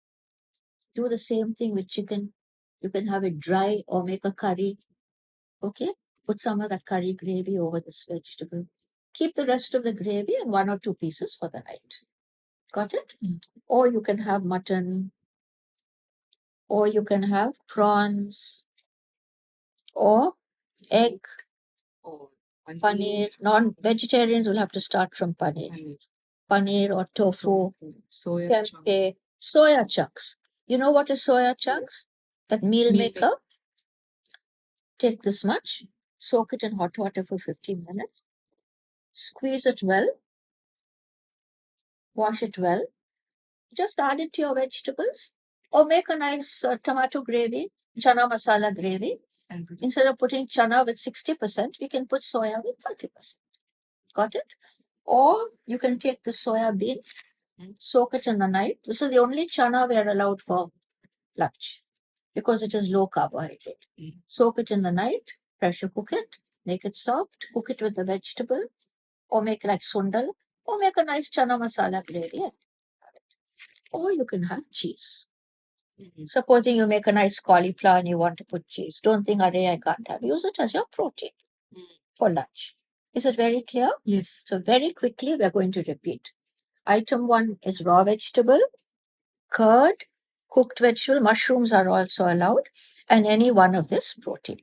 Do the same thing with chicken. You can have it dry or make a curry. Okay? Put some of that curry gravy over this vegetable. Keep the rest of the gravy and 1 or 2 pieces for the night. Got it? Or you can have mutton, or you can have prawns, or egg, Or paneer. Non-vegetarians will have to start from paneer. Paneer or tofu, soya tempeh, chunks. soya chunks. You know what is soya chunks? That meal Meal maker. Take this much, soak it in hot water for 15 minutes, squeeze it well, wash it well, just add it to your vegetables, or make a nice tomato gravy, chana masala gravy. Instead of putting chana with 60%, we can put soya with 30%. Got it? Or you can take the soya bean, soak it in the night. This is the only chana we are allowed for lunch because it is low carbohydrate. Soak it in the night, pressure cook it, make it soft, cook it with the vegetable, or make like sundal, or make a nice chana masala gravy and have it. Or you can have cheese. Supposing you make a nice cauliflower and you want to put cheese, don't think, array, I can't have. Use it as your protein for lunch. Is it very clear? Yes. So very quickly, we're going to repeat. Item 1 is raw vegetable, curd, cooked vegetable, mushrooms are also allowed, and any one of this protein.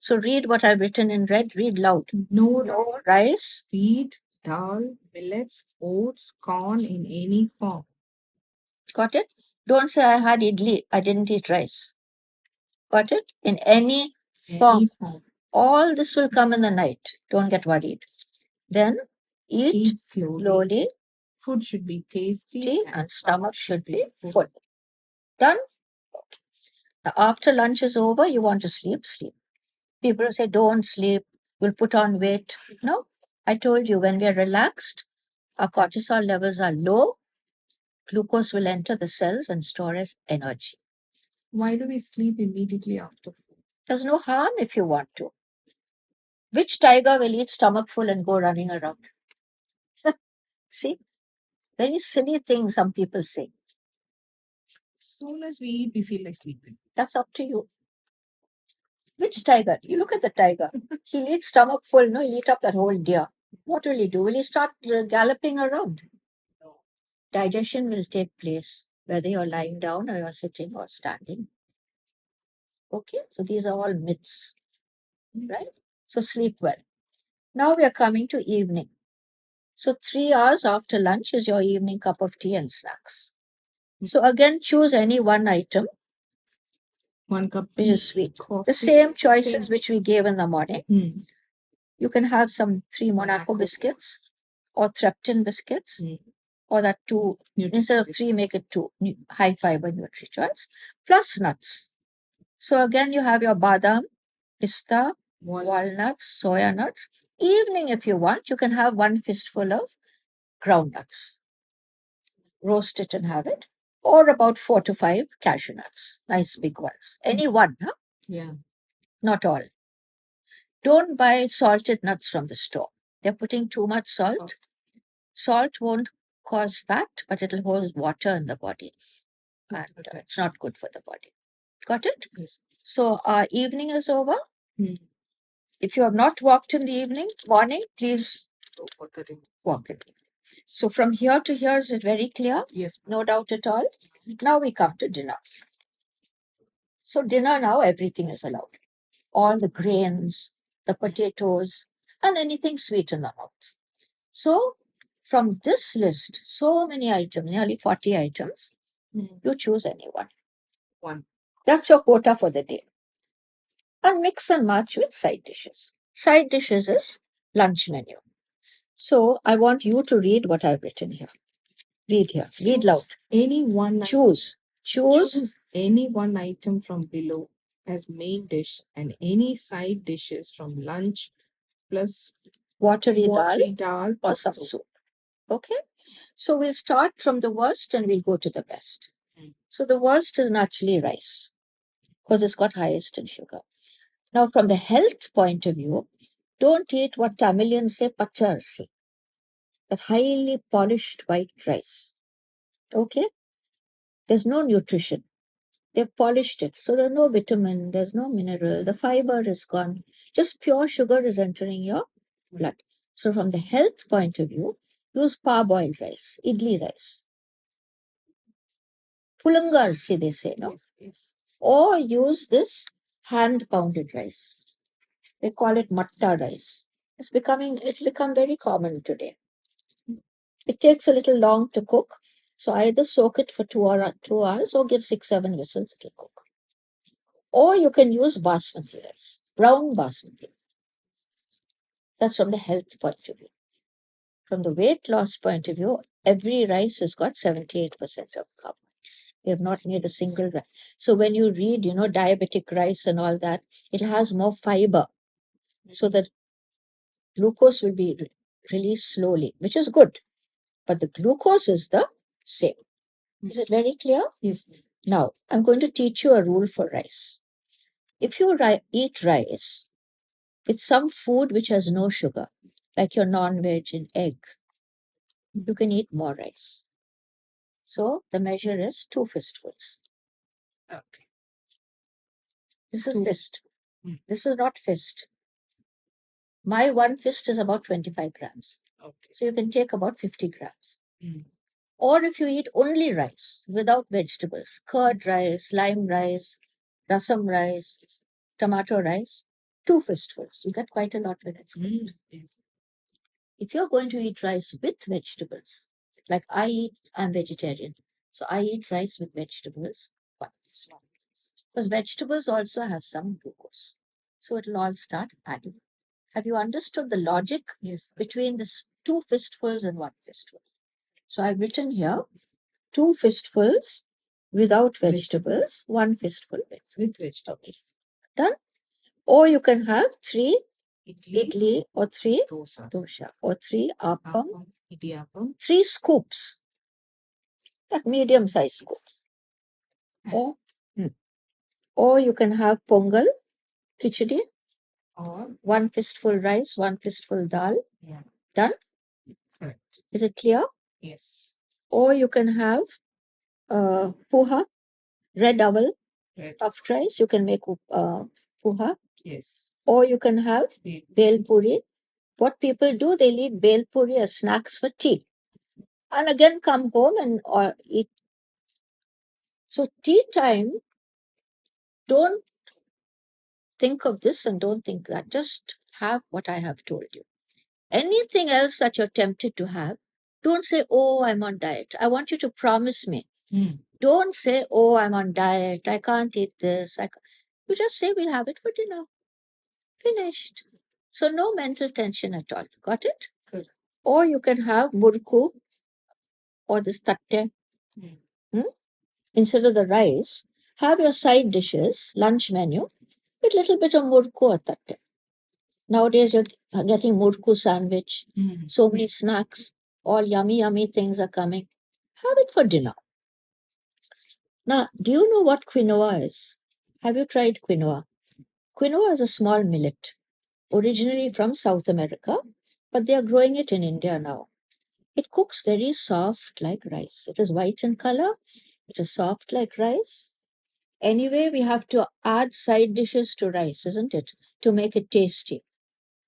So read what I've written in red, read loud. No Rice, wheat, dal, millets, oats, corn in any form. got it? Don't say I had idli, I didn't eat rice. Got it? In any form. Any form. All this will come in the night. Don't get worried. Then eat slowly. Food should be tasty And stomach should be full. Done? Now, after lunch is over, you want to sleep, sleep. People say, don't sleep, you'll put on weight. No, I told you, when we are relaxed, our cortisol levels are low, glucose will enter the cells and store as energy. Why do we sleep immediately after food? There's no harm if you want to. Which tiger will eat stomach full and go running around? See, very silly things some people say. As soon as we eat, we feel like sleeping. That's up to you. Which tiger? You look at the tiger. He'll eat stomach full, no? He'll eat up that whole deer. What will he do? Will he start galloping around? No. Digestion will take place, whether you're lying down or you're sitting or standing. Okay, so these are all myths, right? So sleep well. Now we are coming to evening. So 3 hours after lunch is your evening cup of tea and snacks. So again, choose any one item. 1 cup which tea, is sweet. coffee. The same choices which we gave in the morning. Hmm. You can have some 3 Monaco biscuits or Trepton biscuits, or that 2, instead of 3, make it 2 high fiber Nutri Choice, plus nuts. So again, you have your badam, pista, walnuts, soya nuts. Evening, if you want, you can have 1 fistful of groundnuts. Roast it and have it. Or about 4 to 5 cashew nuts, nice big ones. Any one, huh? Yeah. Not all. Don't buy salted nuts from the store. They're putting too much salt. Salt won't cause fat, but it'll hold water in the body. And it's not good for the body. Got it? Yes. So our evening is over. Hmm. If you have not walked in the morning, please walk in. So from here to here, is it very clear? Yes. No doubt at all. Now we come to dinner. So dinner now, everything is allowed. All the grains, the potatoes, and anything sweet in the mouth. So from this list, so many items, nearly 40 items, you choose any one. One. That's your quota for the day. And mix and match with side dishes. Side dishes is lunch menu. So I want you to read what I've written here. Read here. Read loud. Any one. Choose any one item from below as main dish and any side dishes from lunch plus watery dal dal or some soup. Okay. So we'll start from the worst and we'll go to the best. So the worst is naturally rice because it's got highest in sugar. Now, from the health point of view, don't eat what Tamilians say pacharsi, that highly polished white rice. Okay? There's no nutrition. They've polished it. So there's no vitamin, there's no mineral, the fiber is gone. Just pure sugar is entering your blood. So from the health point of view, use parboiled rice, idli rice. Pulangarsi, they say, no? Yes. Or use this hand pounded rice. They call it matta rice. It's become very common today. It takes a little long to cook. So either soak it for 2 hours or give 6-7 whistles, it will cook. Or you can use basmati rice, brown basmati. That's from the health point of view. From the weight loss point of view, every rice has got 78% of carbohydrates. They have not made a single rice. So when you read, diabetic rice and all that, it has more fiber. So that glucose will be released slowly, which is good. But the glucose is the same. Is it very clear? Yes. Now, I'm going to teach you a rule for rice. If you eat rice with some food which has no sugar, like your non-veg and egg, you can eat more rice. So the measure is 2 fistfuls. Okay. This is Two fist. Mm. This is not fist. My one fist is about 25 grams. Okay. So you can take about 50 grams. Mm. Or if you eat only rice without vegetables, curd rice, lime rice, rasam rice, tomato rice, 2 fistfuls. You get quite a lot when it's cooked. Yes. If you're going to eat rice with vegetables, like I'm vegetarian, so I eat rice with vegetables, one fistful. Because vegetables also have some glucose. So it'll all start adding. Have you understood the logic Yes. between this 2 fistfuls and 1 fistful? So I've written here 2 fistfuls without vegetables, 1 fistful with vegetables. Okay. Done? Or you can have 3 Idlis, idli or 3 dosas. dosha or 3 appam, Idiyappam. 3 scoops, that medium size scoops. Or, or you can have pongal, khichdi, Or 1 fistful rice, 1 fistful dal. yeah. Done? Correct. Is it clear? Yes. Or you can have puha, red owl, Red. puffed rice. You can make puha. Yes. Or you can have bel puri. What people do, they eat bel puri as snacks for tea. And again come home and or eat. So tea time, don't think of this and don't think that. Just have what I have told you. Anything else that you're tempted to have, don't say, oh, I'm on diet. I want you to promise me. Don't say, oh, I'm on diet. I can't eat this. You just say, we'll have it for dinner. Finished. So no mental tension at all. Got it? Good. Or you can have murku or this tatte. Instead of the rice, have your side dishes, lunch menu, with little bit of murku or tatte. Nowadays, you're getting murku sandwich, so many snacks, all yummy, yummy things are coming. Have it for dinner. Now, do you know what quinoa is? Have you tried quinoa? Quinoa is a small millet, originally from South America, but they are growing it in India now. It cooks very soft like rice. It is white in color. It is soft like rice. Anyway, we have to add side dishes to rice, isn't it? To make it tasty.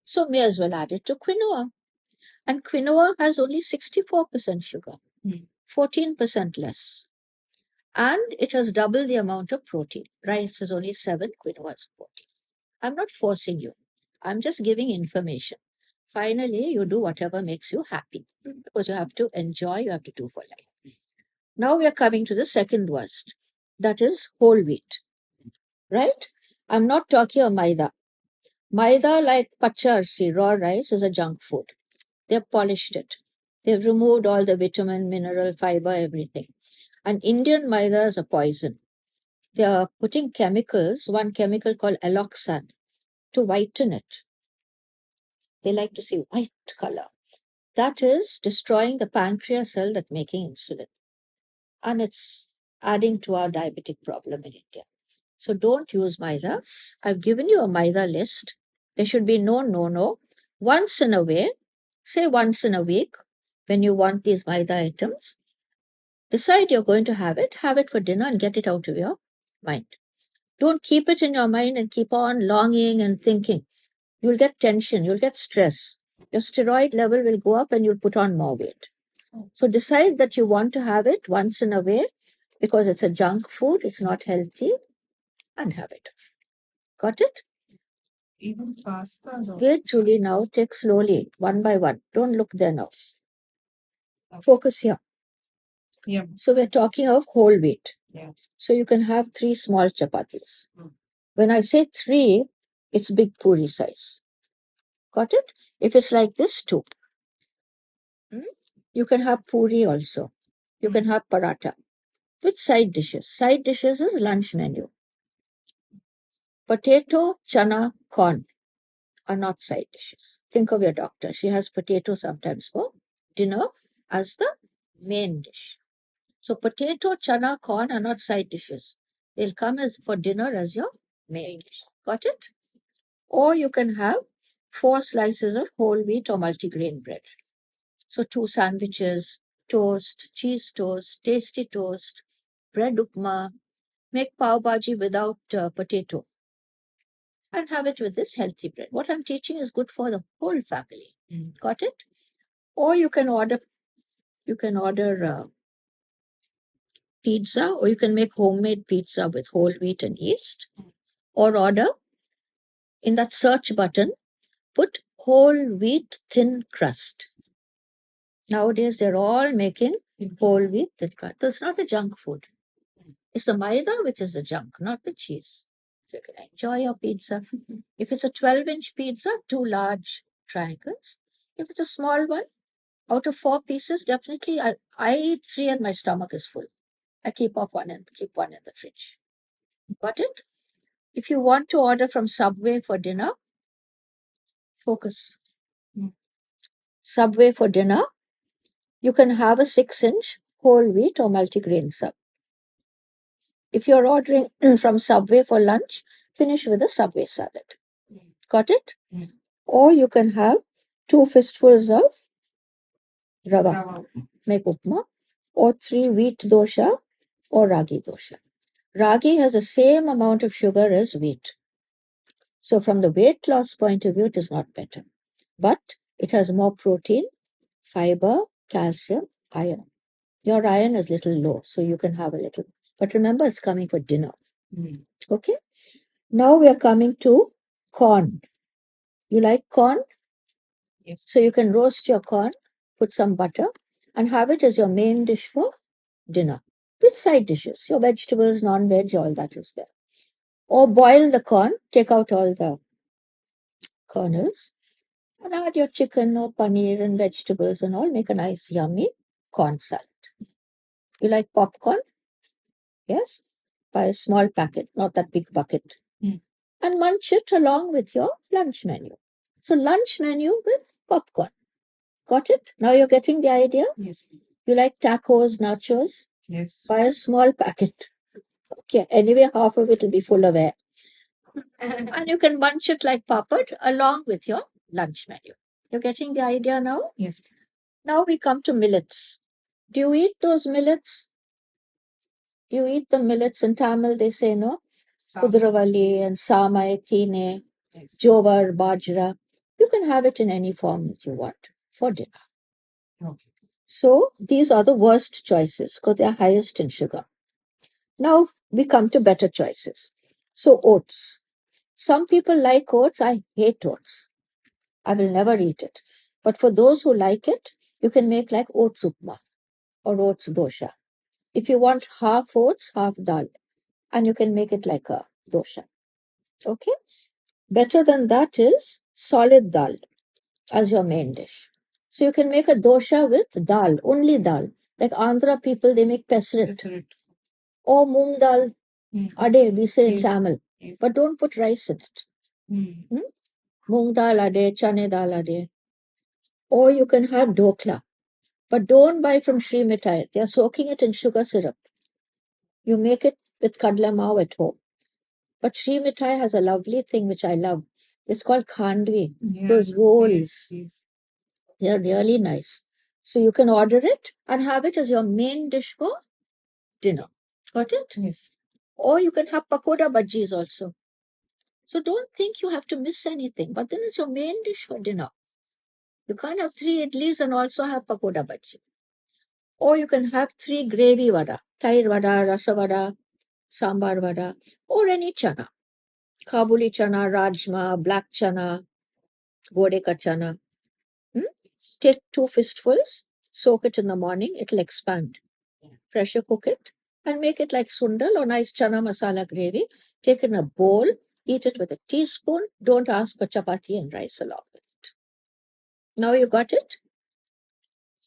So may as well add it to quinoa. And quinoa has only 64% sugar, 14% less. And it has double the amount of protein. Rice is only 7, quinoa is 14. I'm not forcing you. I'm just giving information. Finally, you do whatever makes you happy because you have to enjoy, you have to do for life. Now we are coming to the second worst. That is whole wheat. Right? I'm not talking of maida. Maida, like pacharsi, raw rice, is a junk food. They've polished it. They've removed all the vitamin, mineral, fiber, everything. And Indian maida is a poison. They are putting chemicals, one chemical called alloxan, to whiten it. They like to see white color. That is destroying the pancreas cell that's making insulin. And it's adding to our diabetic problem in India. So don't use maida. I've given you a maida list. There should be no. Once in a way, say once in a week, when you want these maida items, decide you're going to have it for dinner and get it out of your mind. Don't keep it in your mind and keep on longing and thinking. You'll get tension, you'll get stress. Your steroid level will go up and you'll put on more weight. So decide that you want to have it once in a way because it's a junk food, it's not healthy, and have it. Got it? Even pasta is also. Wait, Julie, now take slowly, one by one. Don't look there now. Focus here. Yeah. So we're talking of whole wheat. Yeah. So you can have 3 small chapatis. When I say 3, it's big puri size. Got it? If it's like this, 2. You can have puri also. You can have paratha with side dishes. Side dishes is lunch menu. Potato, chana, corn are not side dishes. Think of your doctor. She has potato sometimes for dinner as the main dish. So potato, chana, corn are not side dishes. They'll come as for dinner as your main dish. Got it? Or you can have 4 slices of whole wheat or multigrain bread. So 2 sandwiches, toast, cheese toast, tasty toast, bread upma. Make pav bhaji without potato and have it with this healthy bread. What I'm teaching is good for the whole family. Got it? Or you can order pizza, or you can make homemade pizza with whole wheat and yeast, or order in that search button, put whole wheat thin crust. Nowadays, they're all making whole wheat thin crust. So it's not a junk food. It's the maida which is the junk, not the cheese. So you can enjoy your pizza. If it's a 12-inch pizza, 2 large triangles. If it's a small one, out of 4 pieces, definitely I eat 3 and my stomach is full. I keep off one and keep one in the fridge. Got it? If you want to order from Subway for dinner, focus. Subway for dinner, you can have a 6-inch whole wheat or multigrain sub. If you're ordering from Subway for lunch, finish with a Subway salad. Got it? Or you can have 2 fistfuls of rava, make upma, or 3 wheat dosha or ragi dosha. Ragi has the same amount of sugar as wheat. So from the weight loss point of view, it is not better. But it has more protein, fiber, calcium, iron. Your iron is little low, so you can have a little. But remember, it's coming for dinner. Okay? Now we are coming to corn. You like corn? Yes. So you can roast your corn, put some butter, and have it as your main dish for dinner. With side dishes, your vegetables, non-veg, all that is there. Or boil the corn, take out all the kernels, and add your chicken or paneer and vegetables and all. Make a nice yummy corn salad. You like popcorn? Yes? Buy a small packet, not that big bucket. And munch it along with your lunch menu. So lunch menu with popcorn. Got it? Now you're getting the idea? Yes. You like tacos, nachos? Yes. Buy a small packet. Okay, anyway, half of it will be full of air. And you can munch it like papad along with your lunch menu. You're getting the idea now? Yes. Now we come to millets. Do you eat those millets? Do you eat the millets in Tamil? They say no. Kudravalli and samai, tine, jowar, bajra. You can have it in any form that you want for dinner. Okay. So these are the worst choices because they are highest in sugar. Now we come to better choices. So oats. Some people like oats. I hate oats. I will never eat it. But for those who like it, you can make like oats upma or oats dosha. If you want half oats, half dal, and you can make it like a dosha. Okay? Better than that is solid dal as your main dish. So you can make a dosha with dal, only dal. Like Andhra people, they make pesrit or moong dal, ade, we say in Tamil. But don't put rice in it. Moong dal ade, chane dal ade. Or you can have dokla. But don't buy from Sri Mithai. They are soaking it in sugar syrup. You make it with kadla maav at home. But Sri Mithai has a lovely thing which I love. It's called khandvi. Those rolls. They are really nice. So you can order it and have it as your main dish for dinner. Got it? Yes. Or you can have pakoda bhajis also. So don't think you have to miss anything. But then it's your main dish for dinner. You can't have 3 idlis and also have pakoda bhaji. Or you can have 3 gravy vada. Tair vada, rasa vada, sambar vada, or any chana. Kabuli chana, rajma, black chana, gode ka chana. Take 2 fistfuls, soak it in the morning, it'll expand. Pressure cook it and make it like sundal or nice chana masala gravy. Take in a bowl, eat it with a teaspoon. Don't ask for chapati and rice along with it. Now you got it?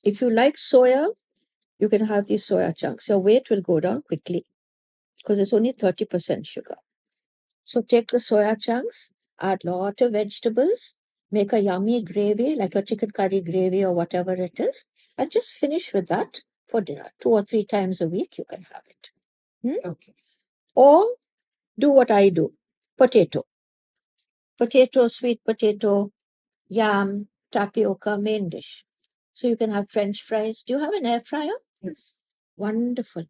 If you like soya, you can have these soya chunks. Your weight will go down quickly because it's only 30% sugar. So take the soya chunks, add lot of vegetables, make a yummy gravy like a chicken curry gravy or whatever it is, and just finish with that for dinner. 2 or 3 times a week you can have it. Okay. Or do what I do. Potato, sweet potato, yam, tapioca, main dish. So you can have French fries. Do you have an air fryer? Yes. Wonderful.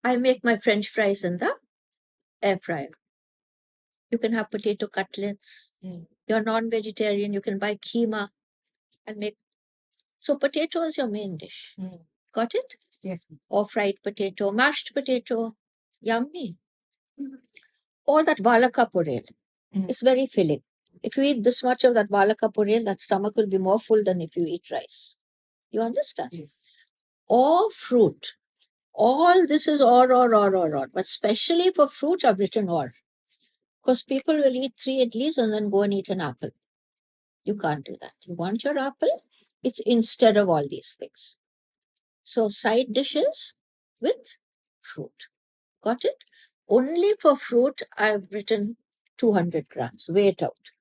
I make my French fries in the air fryer. You can have potato cutlets. You're non-vegetarian, you can buy keema and make. So potato is your main dish. Got it? Yes. Or fried potato, mashed potato. Yummy. Or that valaka porel. It's very filling. If you eat this much of that valaka porel, that stomach will be more full than if you eat rice. You understand? Yes. Or fruit. All this is or. But especially for fruit, I've written or. Because people will eat 3 idlis and then go and eat an apple. You can't do that. You want your apple, it's instead of all these things. So side dishes with fruit. Got it? Only for fruit, I've written 200 grams. Weigh it out.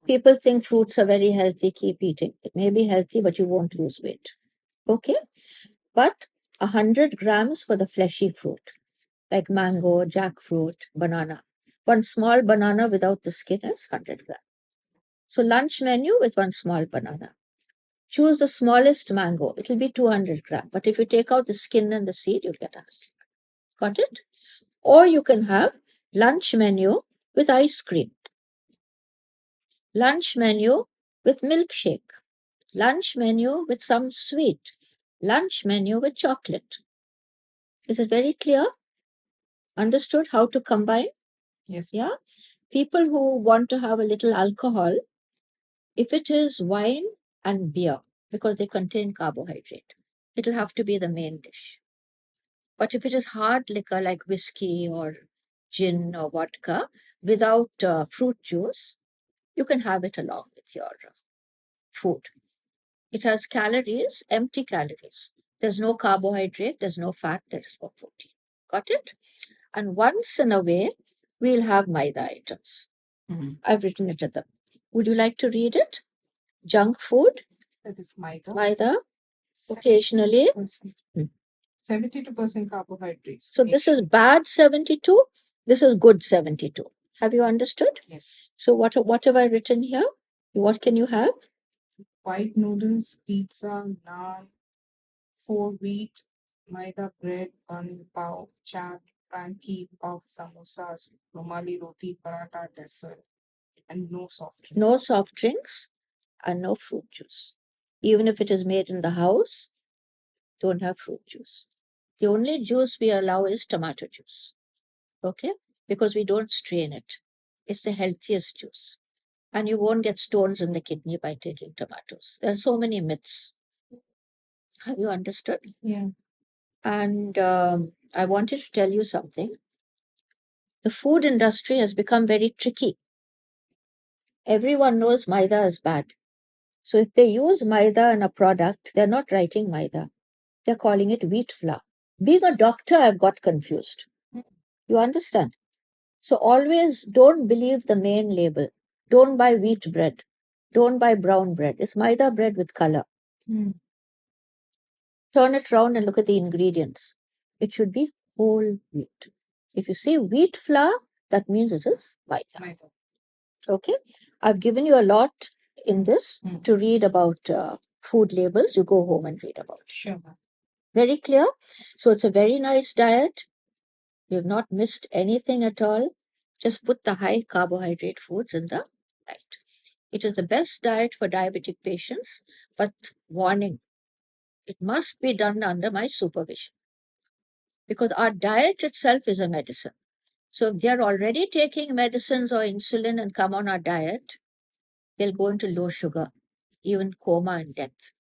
People think fruits are very healthy, keep eating. It may be healthy, but you won't lose weight. Okay? But 100 grams for the fleshy fruit, like mango, jackfruit, banana. One small banana without the skin is 100 grams. So lunch menu with one small banana. Choose the smallest mango. It'll be 200 grams. But if you take out the skin and the seed, you'll get 100. Got it? Or you can have lunch menu with ice cream. Lunch menu with milkshake. Lunch menu with some sweet. Lunch menu with chocolate. Is it very clear? Understood how to combine? Yes. Yeah. People who want to have a little alcohol, if it is wine and beer, because they contain carbohydrate, it'll have to be the main dish. But if it is hard liquor like whiskey or gin or vodka without fruit juice, you can have it along with your food. It has calories, empty calories. There's no carbohydrate, there's no fat, there is no protein. Got it? And once in a way, we'll have maida items. I've written it at the. Would you like to read it? Junk food, That is maida. maida, occasionally. 72% carbohydrates. So this is bad 72. This is good 72. Have you understood? Yes. So what have I written here? What can you have? White noodles, pizza, naan, 4 wheat, maida bread, bun, pav, chaat, frankie, puff, samosas, rumali roti, paratha, dessert, and no soft drinks. No soft drinks and no fruit juice. Even if it is made in the house, don't have fruit juice. The only juice we allow is tomato juice. Okay? Because we don't strain it. It's the healthiest juice. And you won't get stones in the kidney by taking tomatoes. There are so many myths. Have you understood? Yeah. And I wanted to tell you something. The food industry has become very tricky. Everyone knows maida is bad. So if they use maida in a product, they're not writing maida. They're calling it wheat flour. Being a doctor, I've got confused. You understand? So always don't believe the main label. Don't buy wheat bread. Don't buy brown bread. It's maida bread with color. Turn it around and look at the ingredients. It should be whole wheat. If you see wheat flour, that means it is maida. Okay? I've given you a lot in this to read about food labels. You go home and read about it. Sure. Very clear? So it's a very nice diet. You've not missed anything at all. Just put the high carbohydrate foods in the diet. It is the best diet for diabetic patients, but warning, it must be done under my supervision. Because our diet itself is a medicine. So if they're already taking medicines or insulin and come on our diet, they'll go into low sugar, even coma and death.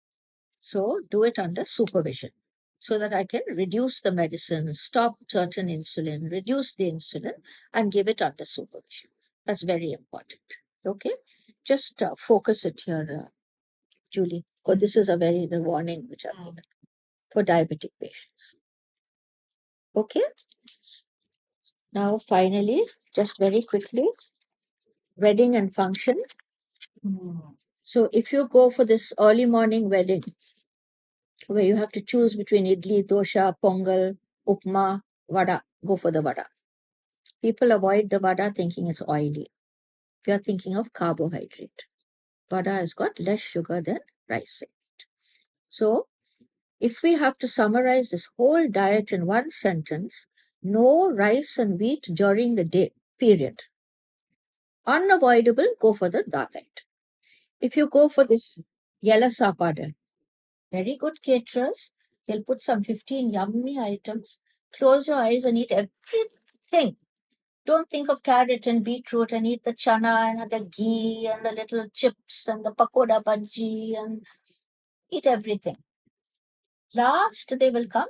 So do it under supervision so that I can reduce the medicine, stop certain insulin, reduce the insulin, and give it under supervision. That's very important. Okay? Just focus it here, Julie, because this is the warning which I've given for diabetic patients. Okay? Now, finally, just very quickly, wedding and function. So if you go for this early morning wedding, where you have to choose between idli, dosha, pongal, upma, vada, go for the vada. People avoid the vada thinking it's oily. We are thinking of carbohydrate. Vada has got less sugar than rice in it. So, if we have to summarize this whole diet in one sentence, no rice and wheat during the day, period. Unavoidable, go for the diet. If you go for this yellow sapada, very good caterers, they'll put some 15 yummy items, close your eyes and eat everything. Don't think of carrot and beetroot and eat the chana and the ghee and the little chips and the pakoda bhaji and eat everything. Last, they will come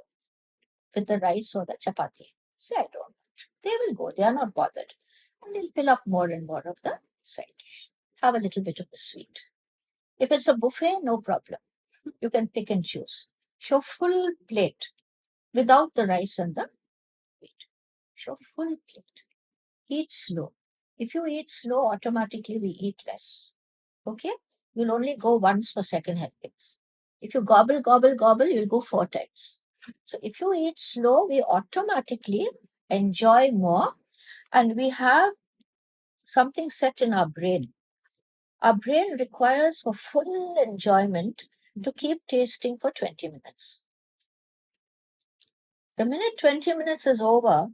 with the rice or the chapati. Say, I don't want. They will go. They are not bothered. And they'll fill up more and more of the side dish. Have a little bit of the sweet. If it's a buffet, no problem. You can pick and choose. Show full plate without the rice and the wheat. Show full plate. Eat slow. If you eat slow, automatically we eat less. Okay? You'll only go once for second helpings. If you gobble, gobble, gobble, you'll go 4 times. So if you eat slow, we automatically enjoy more and we have something set in our brain. Our brain requires for full enjoyment to keep tasting for 20 minutes. The minute 20 minutes is over,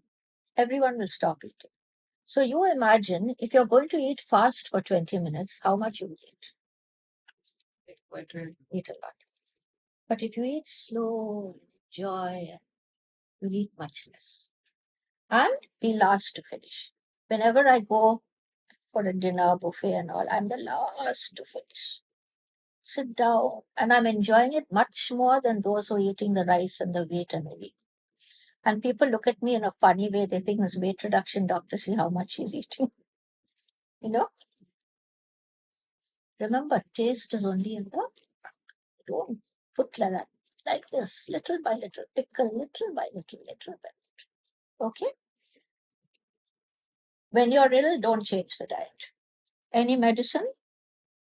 everyone will stop eating. So you imagine if you're going to eat fast for 20 minutes, how much you will eat? Eat a lot. But if you eat slow, enjoy, you'll eat much less. And be last to finish. Whenever I go for a dinner buffet and all, I'm the last to finish. Sit down, and I'm enjoying it much more than those who are eating the rice and the wheat and the wheat. And people look at me in a funny way. They think this weight reduction doctor, see how much he's eating. You know? Remember, taste is only in the, don't put like that. Like this, little by little, pickle little by little, little by little. Okay? When you're ill, don't change the diet. Any medicine,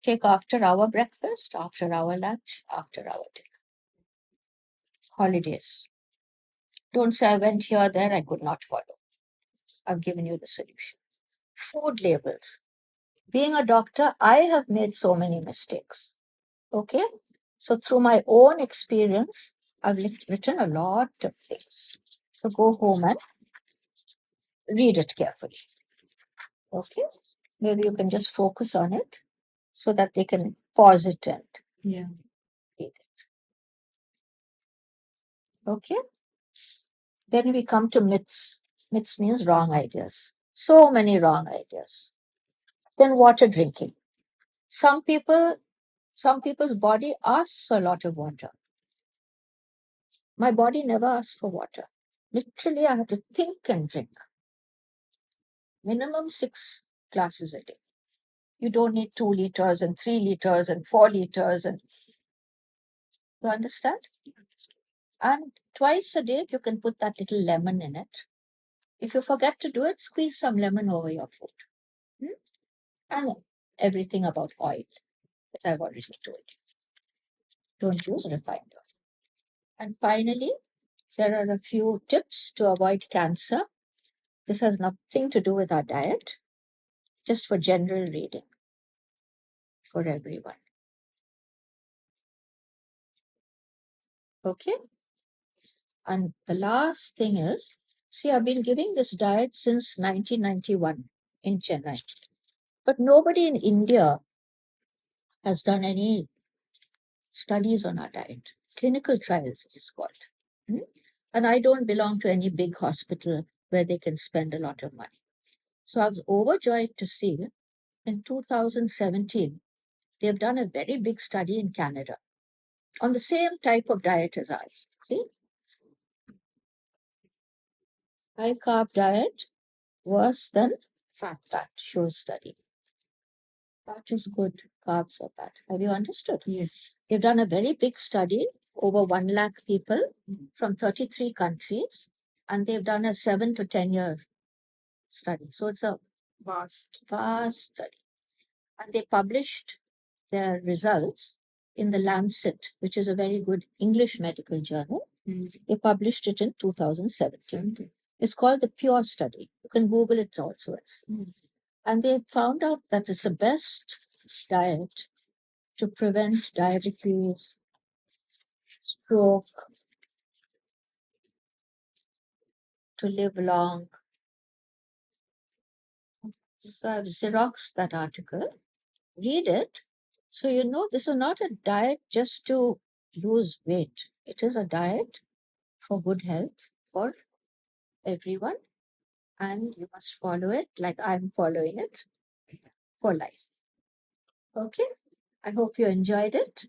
take after our breakfast, after our lunch, after our dinner. Holidays. Don't say I went here, there, I could not follow. I've given you the solution. Food labels. Being a doctor, I have made so many mistakes. Okay? So through my own experience, I've written a lot of things. So go home and read it carefully. Okay? Maybe you can just focus on it so that they can pause it and read it. Okay? Then we come to myths. Myths means wrong ideas. So many wrong ideas. Then water drinking. Some people's body asks for a lot of water. My body never asks for water. Literally, I have to think and drink. Minimum 6 glasses a day. You don't need 2 liters and 3 liters and 4 liters. And you understand? And twice a day, you can put that little lemon in it. If you forget to do it, squeeze some lemon over your food. And everything about oil that I've already told you. Don't use refined oil. And finally, there are a few tips to avoid cancer. This has nothing to do with our diet, just for general reading for everyone. Okay? And the last thing is, see, I've been giving this diet since 1991 in Chennai. But nobody in India has done any studies on our diet. Clinical trials, it is called. And I don't belong to any big hospital where they can spend a lot of money. So I was overjoyed to see in 2017, they've done a very big study in Canada on the same type of diet as ours. See? High carb diet worse than fat shows study. Fat is good, carbs are bad. Have you understood? Yes. They've done a very big study, over 1 lakh people from 33 countries, and they've done a 7 to 10 years study. So it's a vast study. And they published their results in the Lancet, which is a very good English medical journal. They published it in 2017. It's called the Pure Study. You can Google it also. And they found out that it's the best diet to prevent diabetes, stroke, to live long. So I've Xeroxed that article. Read it. So you know this is not a diet just to lose weight. It is a diet for good health for everyone, and you must follow it like I'm following it for life. Okay? I hope you enjoyed it.